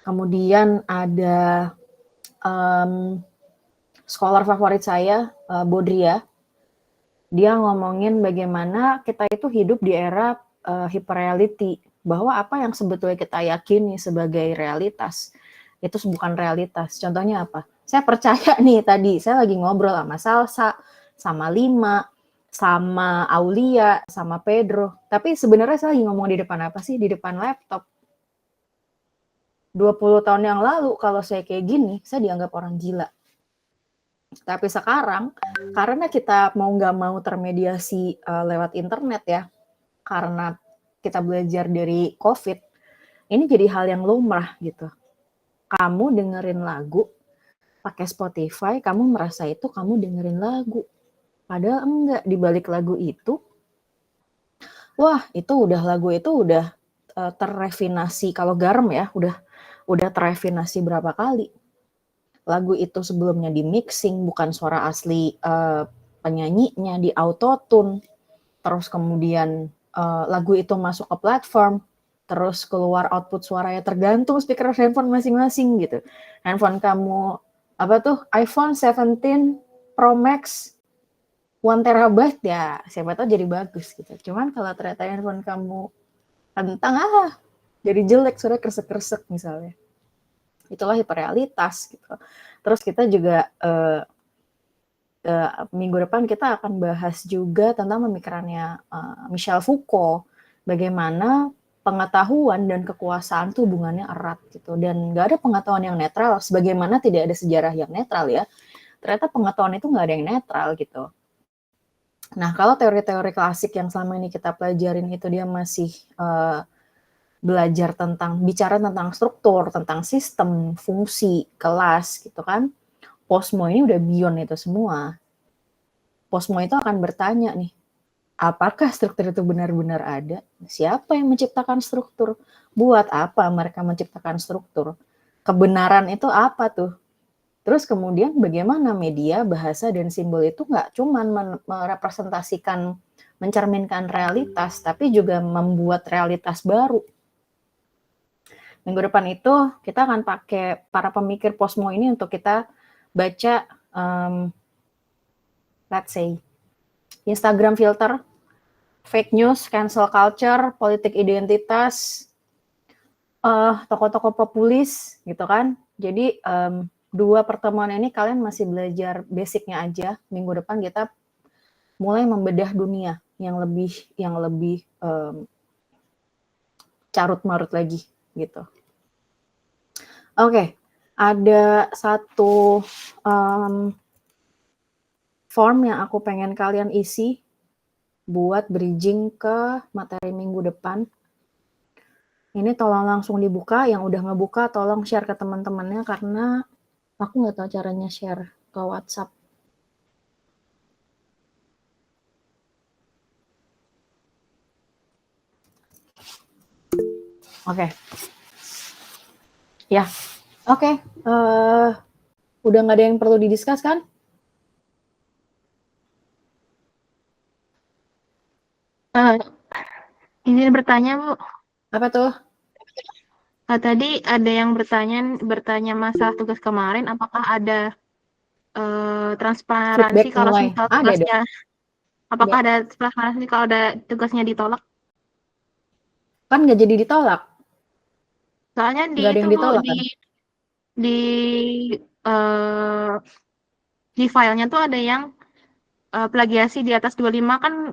Kemudian ada scholar favorit saya, Baudrillard. Dia ngomongin bagaimana kita itu hidup di era hyperreality, bahwa apa yang sebetulnya kita yakini sebagai realitas itu bukan realitas. Contohnya apa? Saya percaya nih tadi, saya lagi ngobrol sama Salsa, sama Lima, sama Aulia, sama Pedro. Tapi sebenarnya saya lagi ngomong di depan apa sih? Di depan laptop. 20 tahun yang lalu kalau saya kayak gini, saya dianggap orang gila. Tapi sekarang, karena kita mau nggak mau termediasi lewat internet ya, karena kita belajar dari COVID, ini jadi hal yang lumrah gitu. Kamu dengerin lagu, pakai Spotify, kamu merasa itu kamu dengerin lagu. Padahal enggak, di balik lagu itu, lagu itu udah terrefinasi, kalau garam ya, udah terrefinasi berapa kali. Lagu itu sebelumnya di mixing, bukan suara asli penyanyinya, di autotune. Terus kemudian lagu itu masuk ke platform, terus keluar output suaranya tergantung speaker handphone masing-masing gitu. Handphone kamu iPhone 17 Pro Max 1 terabyte ya, siapa tahu jadi bagus gitu. Cuman kalau ternyata handphone kamu kentang jadi jelek, suara kresek-kresek misalnya. Itulah hiperrealitas gitu. Terus kita juga minggu depan kita akan bahas juga tentang pemikirannya Michel Foucault, bagaimana pengetahuan dan kekuasaan itu hubungannya erat gitu, dan nggak ada pengetahuan yang netral, sebagaimana tidak ada sejarah yang netral ya. Ternyata pengetahuan itu nggak ada yang netral gitu. Nah, kalau teori-teori klasik yang selama ini kita pelajarin itu dia masih bicara tentang struktur, tentang sistem, fungsi, kelas gitu kan. Posmo ini udah beyond itu semua. Posmo itu akan bertanya nih, apakah struktur itu benar-benar ada? Siapa yang menciptakan struktur? Buat apa mereka menciptakan struktur? Kebenaran itu apa tuh? Terus kemudian bagaimana media, bahasa, dan simbol itu nggak cuman merepresentasikan, mencerminkan realitas, tapi juga membuat realitas baru. Minggu depan itu kita akan pakai para pemikir Posmo ini untuk kita baca, let's say, Instagram filter, fake news, cancel culture, politik identitas, tokoh-tokoh populis, gitu kan. Jadi 2 pertemuan ini kalian masih belajar basicnya aja. Minggu depan kita mulai membedah dunia yang lebih carut-marut lagi gitu. Oke, ada satu form yang aku pengen kalian isi buat bridging ke materi minggu depan. Ini tolong langsung dibuka, yang udah ngebuka tolong share ke teman-temannya karena aku nggak tahu caranya share ke WhatsApp. Oke. Ya, oke. Udah nggak ada yang perlu didiskus kan? Izin bertanya, Bu. Apa tuh? Tadi ada yang bertanya masalah tugas kemarin, apakah ada transparansi Feedback kalau mulai. misal Ada dong. tugasnya, apakah ada transparansi kalau ada tugasnya ditolak? Kan nggak jadi ditolak. Soalnya di Nggak ada itu, yang Bu, ditolak kan? di di filenya tuh ada yang plagiasi di atas 25 kan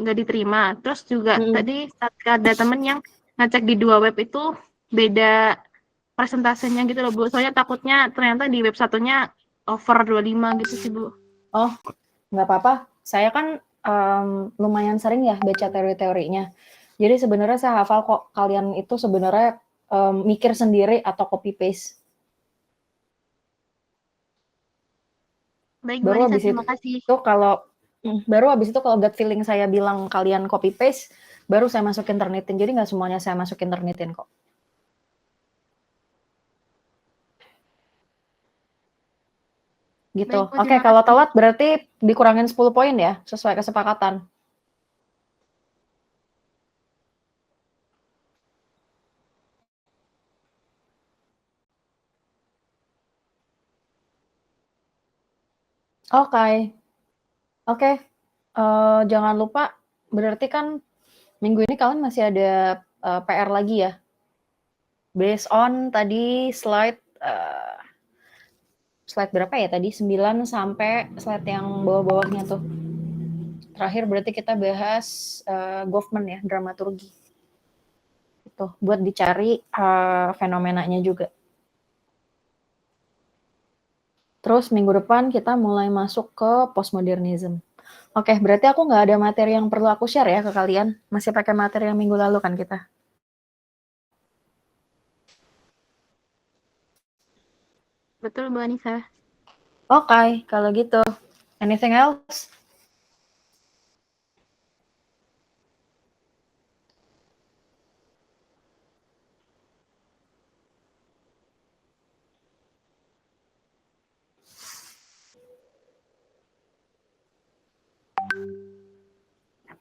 nggak diterima. Terus juga tadi ada temen yang ngecek di 2 web itu beda presentasenya gitu loh, Bu. Soalnya takutnya ternyata di web satunya over 25 gitu sih, Bu. Oh, nggak apa-apa. Saya kan lumayan sering ya baca teori-teorinya. Jadi sebenarnya saya hafal kok kalian itu sebenarnya mikir sendiri atau copy paste. Baik, Bu Baru Anissa, habis terima kasih. baru habis itu kalau gut feeling saya bilang kalian copy paste, baru saya masuk internetin. Jadi nggak semuanya saya masuk internetin kok. Gitu. Baik, Bu, Oke, terima kalau kasih. telat berarti dikurangin 10 poin ya, sesuai kesepakatan. Oke. Jangan lupa, berarti kan minggu ini kalian masih ada PR lagi ya. Based on tadi slide berapa ya tadi? 9 sampai slide yang bawah-bawahnya tuh. Terakhir berarti kita bahas Goffman ya, dramaturgi. Itu buat dicari fenomenanya juga. Terus minggu depan kita mulai masuk ke postmodernism. Oke, berarti aku nggak ada materi yang perlu aku share ya ke kalian. Masih pakai materi yang minggu lalu kan kita? Betul, Bu Anissa. Oke, kalau gitu. Anything else?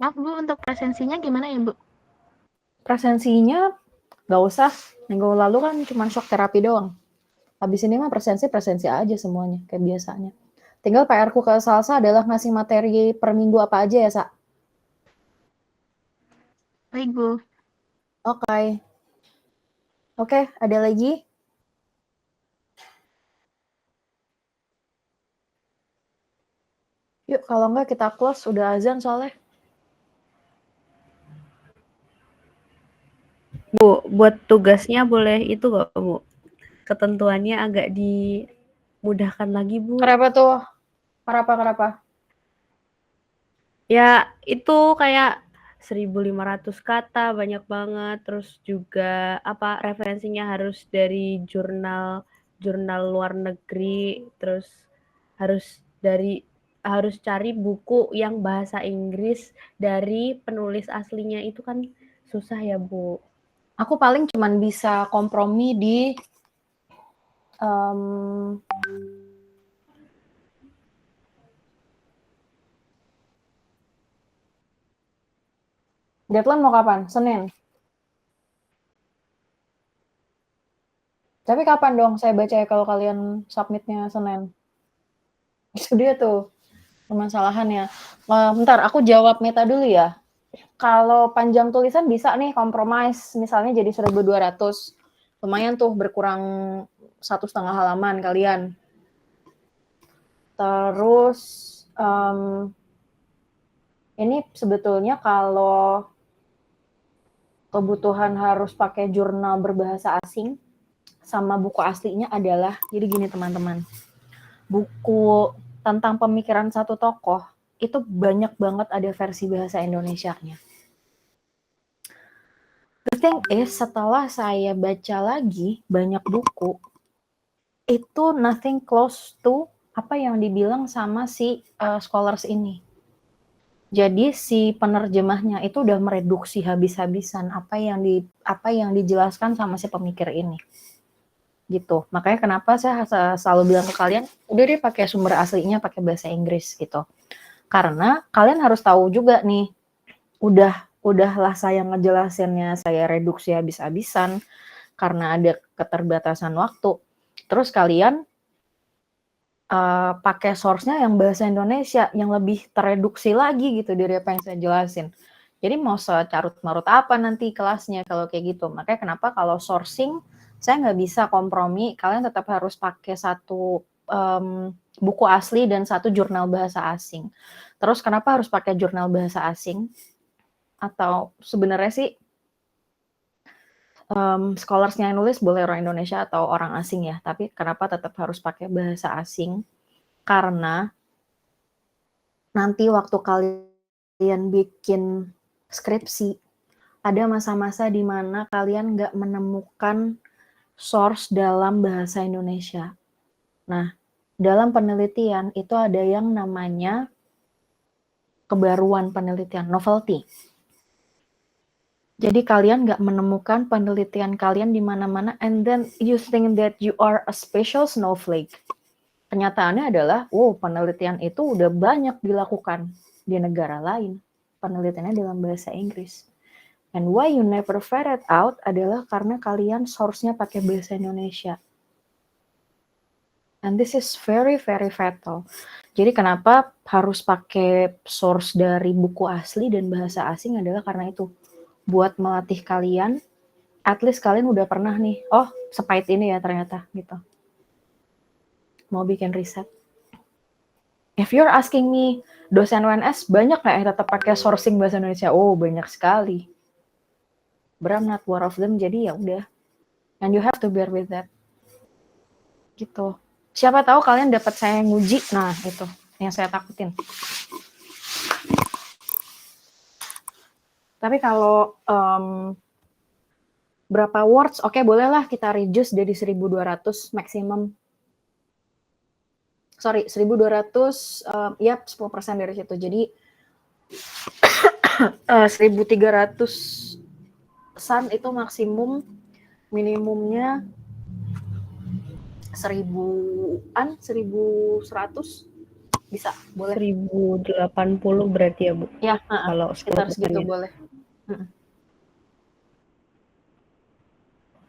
Maaf, Bu, untuk presensinya gimana ya, Bu? Presensinya nggak usah. Minggu lalu kan cuma shock terapi doang. Habis ini mah presensi aja semuanya, kayak biasanya. Tinggal PR-ku ke Salsa adalah ngasih materi per minggu apa aja ya, Sa? Baik, Bu. Oke, ada lagi? Yuk, kalau nggak kita close, udah azan soalnya. Bu, buat tugasnya boleh itu nggak, Bu? Ketentuannya agak dimudahkan lagi, Bu. Kenapa tuh? Kenapa? Ya, itu kayak 1.500 kata, banyak banget. Terus juga referensinya harus dari jurnal luar negeri, terus harus cari buku yang bahasa Inggris dari penulis aslinya, itu kan susah ya, Bu. Aku paling cuman bisa kompromi di Deadline mau kapan? Senin. Tapi kapan dong saya baca ya kalau kalian submitnya Senin? Itu dia tuh permasalahannya. Bentar, aku jawab Meta dulu ya. Kalau panjang tulisan bisa nih compromise, misalnya jadi 1.200. Lumayan tuh berkurang 1,5 halaman kalian. Terus ini sebetulnya kalau kebutuhan harus pakai jurnal berbahasa asing sama buku aslinya adalah, jadi gini teman-teman, buku tentang pemikiran satu tokoh itu banyak banget ada versi bahasa Indonesianya. The thing is, setelah saya baca lagi banyak buku, itu nothing close to apa yang dibilang sama si scholars ini. Jadi si penerjemahnya itu udah mereduksi habis-habisan apa yang dijelaskan sama si pemikir ini. Gitu. Makanya kenapa saya selalu bilang ke kalian, udah deh pakai sumber aslinya, pakai bahasa Inggris gitu. Karena kalian harus tahu juga nih, udahlah saya ngejelasinnya, saya reduksi habis-habisan karena ada keterbatasan waktu. Terus kalian pakai source-nya yang bahasa Indonesia yang lebih tereduksi lagi gitu dari apa yang saya jelasin. Jadi mau secarut-marut apa nanti kelasnya kalau kayak gitu. Makanya kenapa kalau sourcing saya nggak bisa kompromi, kalian tetap harus pakai satu buku asli dan satu jurnal bahasa asing. Terus kenapa harus pakai jurnal bahasa asing? Atau sebenarnya sih scholarsnya yang nulis boleh orang Indonesia atau orang asing ya, tapi kenapa tetap harus pakai bahasa asing? Karena nanti waktu kalian bikin skripsi, ada masa-masa di mana kalian nggak menemukan source dalam bahasa Indonesia. Nah, dalam penelitian itu ada yang namanya kebaruan penelitian, novelty. Jadi kalian nggak menemukan penelitian kalian di mana-mana, and then you think that you are a special snowflake. Kenyataannya adalah, penelitian itu udah banyak dilakukan di negara lain. Penelitiannya dalam bahasa Inggris. And why you never figured out adalah karena kalian source-nya pakai bahasa Indonesia. And this is very, very fatal. Jadi kenapa harus pakai source dari buku asli dan bahasa asing adalah karena itu. Buat melatih kalian, at least kalian udah pernah nih, sepahit ini ya ternyata gitu. Mau bikin riset. If you're asking me, dosen UNS banyak nggak yang tetap pakai sourcing bahasa Indonesia? Oh, banyak sekali. But I'm not one of them, jadi ya udah. And you have to bear with that. Gitu. Siapa tahu kalian dapat saya nguji, nah itu yang saya takutin. Tapi kalau berapa words, oke bolehlah kita reduce dari 1.200 maksimum. Sorry, 1.200, 10% dari situ. Jadi 1.300-an itu maksimum, minimumnya 1.000-an, 1.100 bisa, boleh. 1.080 berarti ya Bu? Ya, kalau sekitar segitu boleh.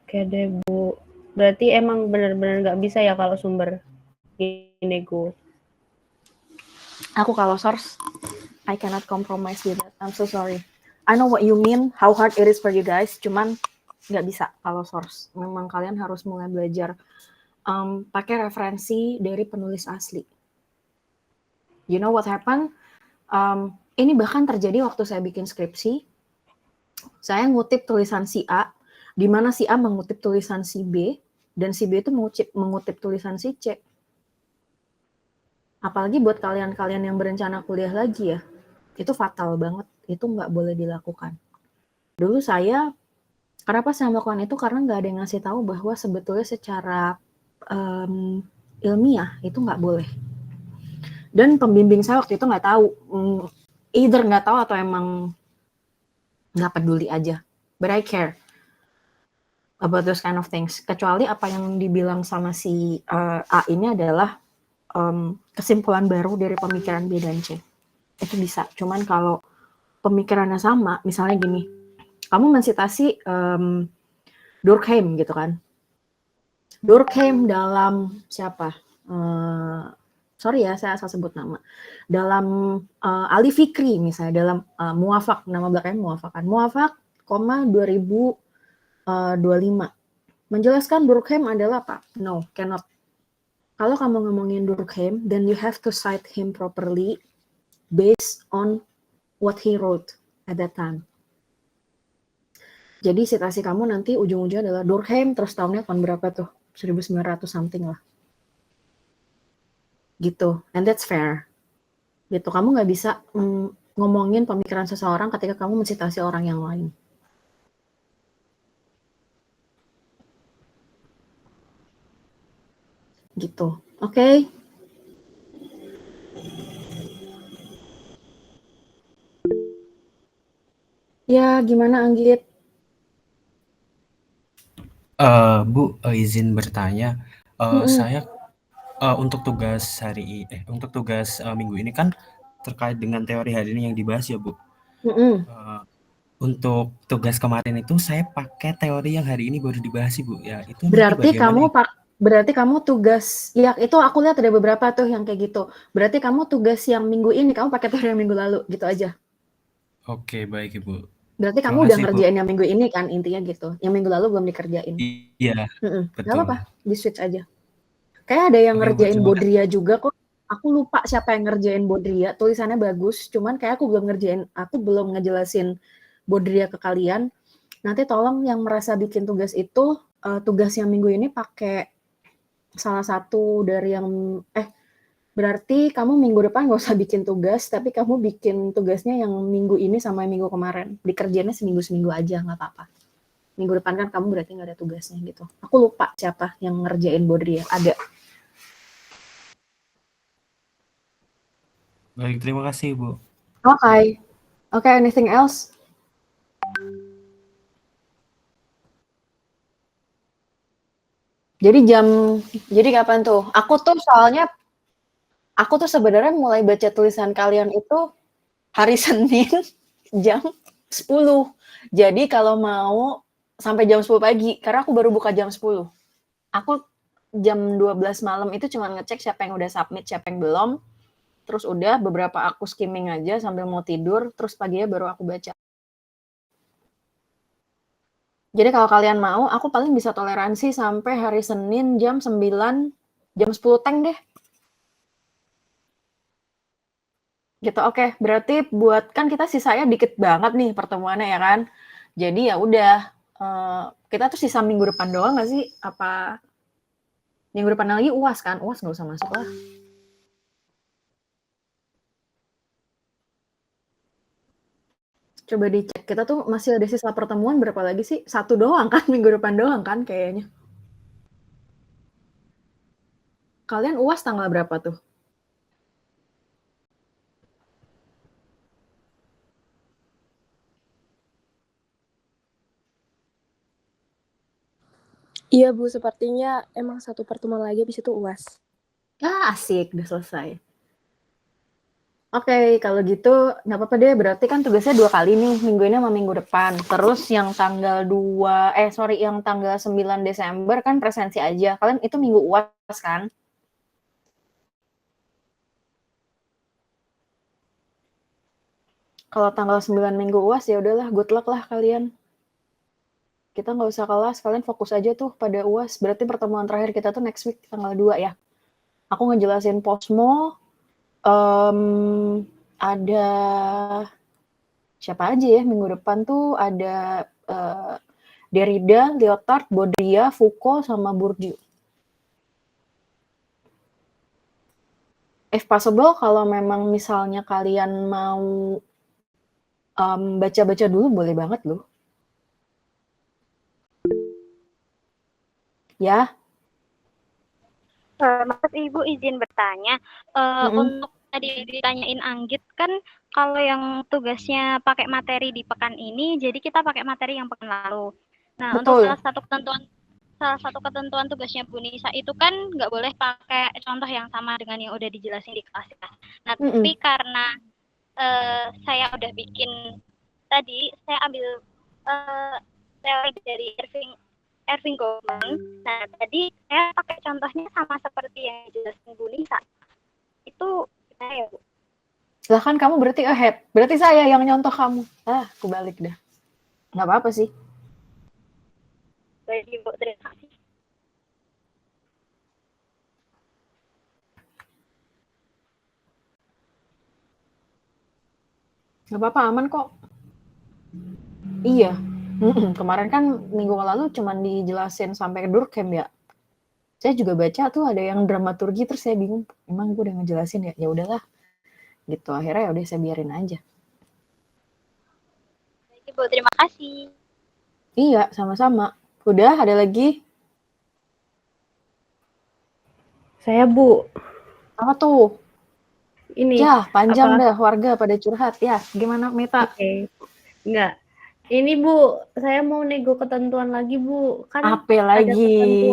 Oke deh Bu. Berarti emang benar-benar nggak bisa ya kalau sumber nego. Aku kalau source, I cannot compromise with that. I'm so sorry. I know what you mean, how hard it is for you guys. Cuman nggak bisa kalau source. Memang kalian harus mulai belajar pakai referensi dari penulis asli. You know what happened? Ini bahkan terjadi waktu saya bikin skripsi. Saya ngutip tulisan si A, di mana si A mengutip tulisan si B, dan si B itu mengutip tulisan si C. Apalagi buat kalian-kalian yang berencana kuliah lagi ya, itu fatal banget, itu nggak boleh dilakukan. Dulu kenapa saya melakukan itu? Karena nggak ada yang ngasih tahu bahwa sebetulnya secara ilmiah itu nggak boleh. Dan pembimbing saya waktu itu nggak tahu, either nggak tahu atau emang nggak peduli aja. But I care. about those kind of things. Kecuali apa yang dibilang sama si A ini adalah kesimpulan baru dari pemikiran B dan C. Itu bisa. Cuman kalau pemikirannya sama, misalnya gini, kamu mensitasi Durkheim gitu kan. Durkheim dalam siapa? Sorry ya, saya asal sebut nama. Dalam Ali Fikri misalnya, dalam Muwafaq, nama belakangnya Muwafaq kan. Muwafaq, 2025. Menjelaskan Durkheim adalah apa? No, cannot. Kalau kamu ngomongin Durkheim, then you have to cite him properly based on what he wrote at that time. Jadi citasi kamu nanti ujung-ujungnya adalah Durkheim, terus tahunnya tahun berapa tuh? 1900 something lah. Gitu, and that's fair. Gitu, kamu nggak bisa ngomongin pemikiran seseorang ketika kamu mencitasi orang yang lain. Gitu, oke? Ya, gimana Anggit? Bu, izin bertanya, saya untuk tugas minggu ini kan terkait dengan teori hari ini yang dibahas ya Bu. Untuk tugas kemarin itu saya pakai teori yang hari ini baru dibahas sih Bu. Ya itu Berarti bagaimana? berarti kamu tugas, ya itu aku lihat ada beberapa tuh yang kayak gitu. Berarti kamu tugas yang minggu ini kamu pakai teori yang minggu lalu gitu aja. Oke, baik Ibu. Berarti kamu udah ngerjain yang minggu ini kan, intinya gitu. Yang minggu lalu belum dikerjain. Iya. Gak apa-apa, di switch aja. Kayak ada yang ngerjain Bodria juga kok. Aku lupa siapa yang ngerjain Bodria. Tulisannya bagus, cuman kayak aku belum ngejelasin Bodria ke kalian. Nanti tolong yang merasa bikin tugas itu, tugas yang minggu ini pakai salah satu dari yang berarti kamu minggu depan gak usah bikin tugas, tapi kamu bikin tugasnya yang minggu ini sama minggu kemarin. Dikerjainnya seminggu-seminggu aja, nggak apa-apa. Minggu depan kan kamu berarti nggak ada tugasnya gitu. Aku lupa siapa yang ngerjain Bodria. Ada. Baik, terima kasih Bu. Oke, anything else? Jadi kapan tuh? Aku tuh sebenarnya mulai baca tulisan kalian itu hari Senin jam 10. Jadi kalau mau sampai jam 10 pagi, karena aku baru buka jam 10. Aku jam 12 malam itu cuma ngecek siapa yang udah submit, siapa yang belum. Terus udah beberapa aku skimming aja sambil mau tidur, terus paginya baru aku baca. Jadi kalau kalian mau, aku paling bisa toleransi sampai hari Senin jam 9, jam 10 teng deh. Gitu, oke. Berarti kan kita sisanya dikit banget nih pertemuannya ya kan. Jadi ya udah, kita tuh sisa minggu depan doang nggak sih? Apa minggu depan lagi UAS kan? UAS nggak usah masuk lah. Coba dicek, kita tuh masih ada sisa pertemuan berapa lagi sih? 1 doang kan, minggu depan doang kan kayaknya. Kalian UAS tanggal berapa tuh? Iya Bu, sepertinya emang 1 pertemuan lagi habis itu UAS. Asik, udah selesai. Oke, kalau gitu nggak apa-apa deh, berarti kan tugasnya 2 kali nih, minggu ini sama minggu depan. Terus yang tanggal 9 Desember kan presensi aja. Kalian itu minggu UAS kan? Kalau tanggal 9 minggu UAS ya udahlah, good luck lah kalian. Kita nggak usah kelas, kalian fokus aja tuh pada UAS. Berarti pertemuan terakhir kita tuh next week tanggal 2 ya. Aku ngejelasin Posmo, ada siapa aja ya minggu depan tuh, ada Derrida, Lyotard, Baudrillard, Foucault, sama Bourdieu. If possible, kalau memang misalnya kalian mau baca-baca dulu, boleh banget loh. Ya. Mas Ibu izin bertanya, untuk tadi ditanyain Anggit kan kalau yang tugasnya pakai materi di pekan ini, jadi kita pakai materi yang pekan lalu. Nah, untuk Betul. salah satu ketentuan tugasnya Bu Nisa itu kan nggak boleh pakai contoh yang sama dengan yang udah dijelasin di kelas ya. Nah, tapi karena saya udah bikin tadi, saya ambil teori dari Irving Goffman. Nah, tadi saya pakai contohnya sama seperti yang dijelasin Bu Nisa. Itu gimana ya, Bu? Silahkan, kamu berarti ahead. Berarti saya yang nyontoh kamu. Aku balik dah. Nggak apa-apa sih. Baik, Bu, terima kasih. Nggak apa-apa, aman kok. Iya. Kemarin kan minggu lalu cuma dijelasin sampai ke Durkheim ya. Saya juga baca tuh ada yang dramaturgi, terus saya bingung, emang gue udah ngejelasin ya? Ya udahlah. Gitu, akhirnya ya udah saya biarin aja. Baik, Bu, terima kasih. Iya, sama-sama. Udah, ada lagi? Saya, Bu. Apa tuh? Ini. Ya, panjang dah warga pada curhat. Ya, gimana Meta? Oke. Enggak. Ini, Bu, saya mau nego ketentuan lagi, Bu. Kan Apa lagi?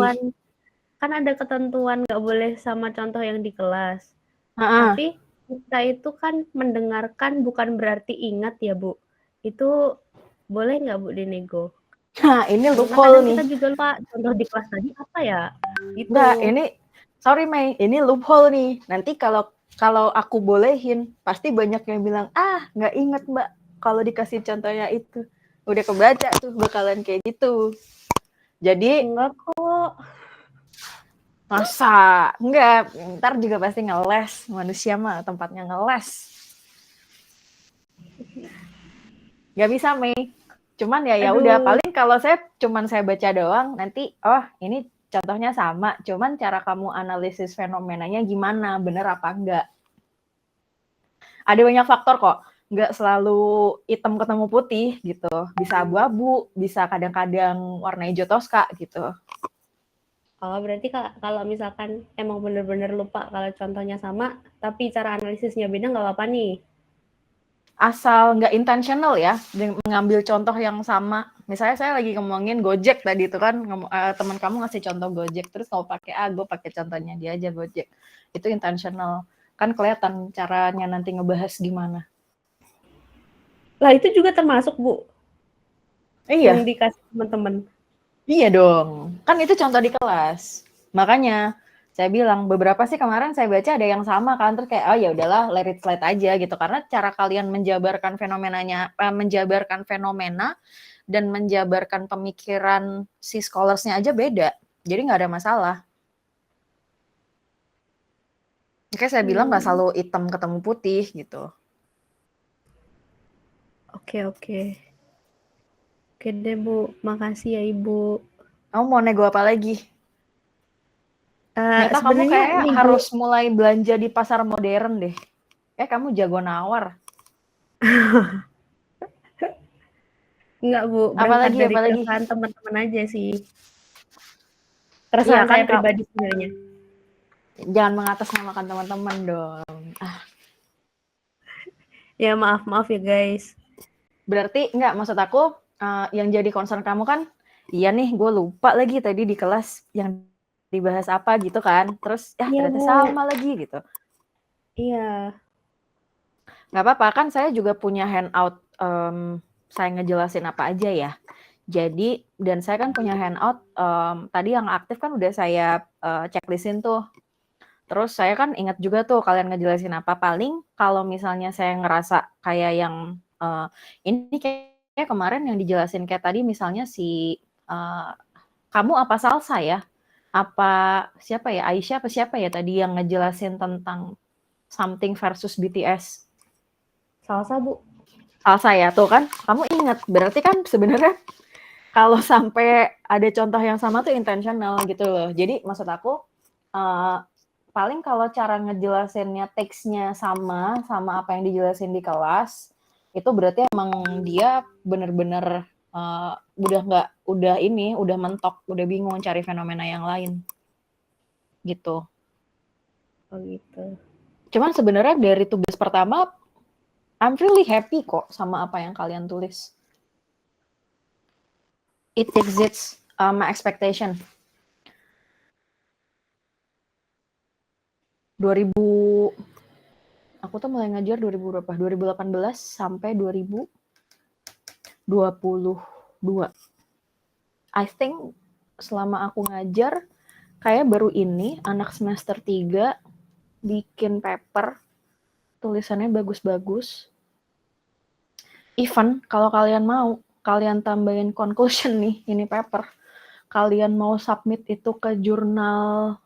ada ketentuan nggak boleh sama contoh yang di kelas. Ha-ha. Tapi kita itu kan mendengarkan bukan berarti ingat ya, Bu. Itu boleh nggak, Bu, dinego? Nah, ini loophole nih. Kita juga lupa contoh di kelas tadi apa ya? Gitu. Enggak, ini sorry Mei, ini loophole nih. Nanti kalau aku bolehin, pasti banyak yang bilang, nggak inget Mbak kalau dikasih contohnya itu. Udah kebaca tuh bakalan kayak gitu. Jadi enggak kok. Masa? Enggak, ntar juga pasti ngeles. Manusia mah tempatnya ngeles. Nggak bisa, Mei. Cuman ya udah, paling kalau saya baca doang, nanti ini contohnya sama, cuman cara kamu analisis fenomenanya gimana, bener apa enggak. Ada banyak faktor kok, nggak selalu hitam ketemu putih gitu. Bisa abu-abu, bisa kadang-kadang warna hijau toska gitu. Oh, berarti kalau misalkan emang bener-bener lupa kalau contohnya sama, tapi cara analisisnya beda nggak apa-apa nih? Asal nggak intentional ya, mengambil contoh yang sama. Misalnya saya lagi ngomongin Gojek tadi itu kan, teman kamu ngasih contoh Gojek, terus kalau pakai gue pakai contohnya dia aja Gojek. Itu intentional. Kan kelihatan caranya nanti ngebahas gimana. Lah itu juga termasuk, Bu? Iya. Yang dikasih teman-teman. Iya dong. Kan itu contoh di kelas. Makanya saya bilang beberapa sih kemarin saya baca ada yang sama kan, terus kayak ya udahlah let it slide aja gitu, karena cara kalian menjabarkan fenomena dan menjabarkan pemikiran si scholarsnya aja beda, jadi nggak ada masalah. Oke, saya bilang nggak selalu hitam ketemu putih gitu. Oke deh, Bu, makasih ya Ibu. Kamu mau nego apa lagi? Ternyata kamu kayak harus mulai belanja di pasar modern deh. Kamu jago nawar. Enggak, Bu. Berangkat dari keresahan teman-teman aja sih. Keresahan saya pribadi sebenarnya. Jangan mengatasnamakan teman-teman dong. Ya maaf ya guys. Berarti enggak, maksud aku yang jadi concern kamu kan, iya nih gue lupa lagi tadi di kelas yang dibahas apa gitu kan, terus ternyata sama lagi gitu. Iya. Nggak apa-apa, kan saya juga punya handout, saya ngejelasin apa aja ya. Jadi, dan saya kan punya handout, tadi yang aktif kan udah saya checklistin tuh. Terus saya kan ingat juga tuh kalian ngejelasin apa, paling kalau misalnya saya ngerasa kayak yang, ini kayak kemarin yang dijelasin kayak tadi misalnya si, kamu apa Salsa ya? Apa siapa ya, Aisyah apa siapa ya tadi yang ngejelasin tentang something versus BTS? Salsa, Bu. Salsa ya, tuh kan kamu ingat, berarti kan sebenarnya kalau sampai ada contoh yang sama tuh intentional gitu loh. Jadi maksud aku paling kalau cara ngejelasinnya teksnya sama apa yang dijelasin di kelas, itu berarti emang dia bener-bener udah mentok, udah bingung cari fenomena yang lain gitu. Oh gitu. Cuman sebenarnya dari tugas pertama I'm really happy kok sama apa yang kalian tulis. It exceeds my expectation. 2000 aku tuh mulai ngajar 2018 sampai 2022. I think selama aku ngajar kayak baru ini anak semester 3 bikin paper tulisannya bagus-bagus. Even kalau kalian mau, kalian tambahin conclusion nih, ini paper. Kalian mau submit itu ke jurnal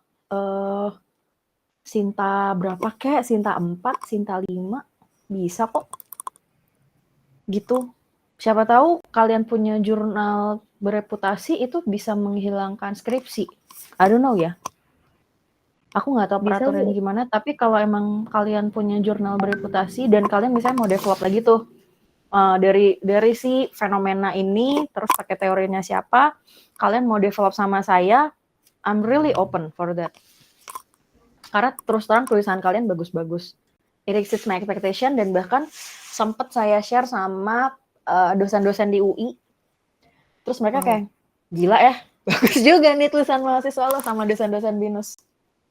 Sinta berapa kek? Sinta 4, Sinta 5, bisa kok. Gitu. Siapa tahu kalian punya jurnal bereputasi itu bisa menghilangkan skripsi. I don't know ya. Aku nggak tahu Bisa, peraturannya Bu. gimana, tapi kalau emang kalian punya jurnal bereputasi dan kalian misalnya mau develop lagi tuh dari si fenomena ini, terus pakai teorinya siapa, kalian mau develop sama saya, I'm really open for that. Karena terus terang tulisan kalian bagus-bagus. It exceeds my expectation dan bahkan sempat saya share sama dosen-dosen di UI. Terus mereka kayak, gila ya, bagus juga nih tulisan mahasiswa lo sama dosen-dosen BINUS.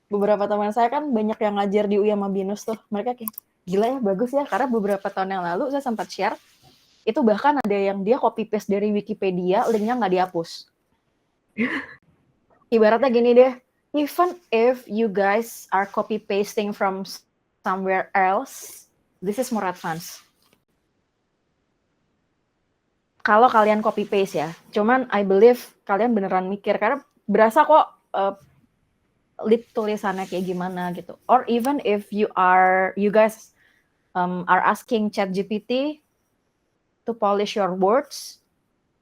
Beberapa teman saya kan banyak yang ngajar di UI sama BINUS tuh. Mereka kayak, gila ya, bagus ya. Karena beberapa tahun yang lalu saya sempat share, itu bahkan ada yang dia copy paste dari Wikipedia, linknya nggak dihapus. Ibaratnya gini deh, even if you guys are copy pasting from somewhere else, this is more advanced. Kalau kalian copy paste ya, cuman I believe kalian beneran mikir karena berasa kok lip tulisannya kayak gimana gitu. Or even if you guys are asking ChatGPT to polish your words,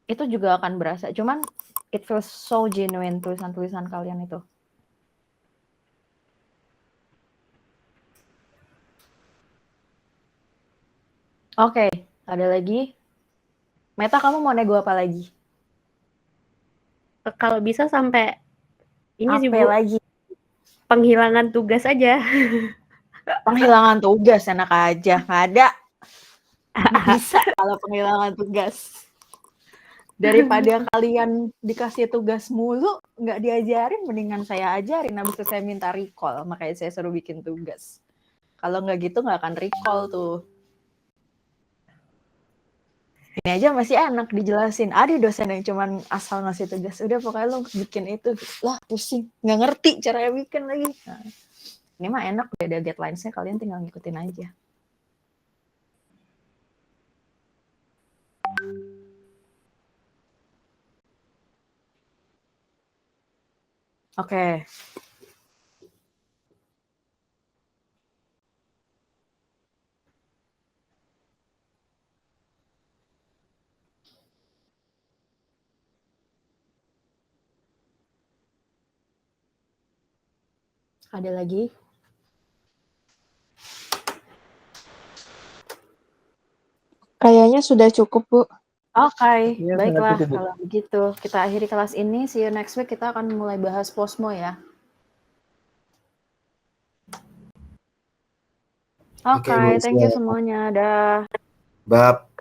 itu juga akan berasa. Cuman it feels so genuine tulisan-tulisan kalian itu. Oke, ada lagi. Meta, kamu mau nego apa lagi? Kalau bisa sampai ini sih, Apa Bu, lagi? penghilangan tugas aja. Penghilangan tugas, enak aja. Nggak ada. Nggak bisa kalau penghilangan tugas. Daripada kalian dikasih tugas mulu, nggak diajarin, mendingan saya ajarin. Habis itu saya minta recall, makanya saya suruh bikin tugas. Kalau nggak gitu nggak akan recall tuh. Ini aja masih enak dijelasin. Ada dosen yang cuman asal ngasih tugas. Udah pokoknya lo bikin itu. Lah pusing. Nggak ngerti caranya bikin lagi. Nah, ini mah enak. Udah ada deadline-nya. Kalian tinggal ngikutin aja. Oke. Ada lagi? Kayaknya sudah cukup, Bu. Oke, Iya, baiklah. sangat cukup, Bu. Kalau begitu, kita akhiri kelas ini. See you next week. Kita akan mulai bahas posmo ya. Oke, Bu, thank you siap. semuanya. Dah. Bab.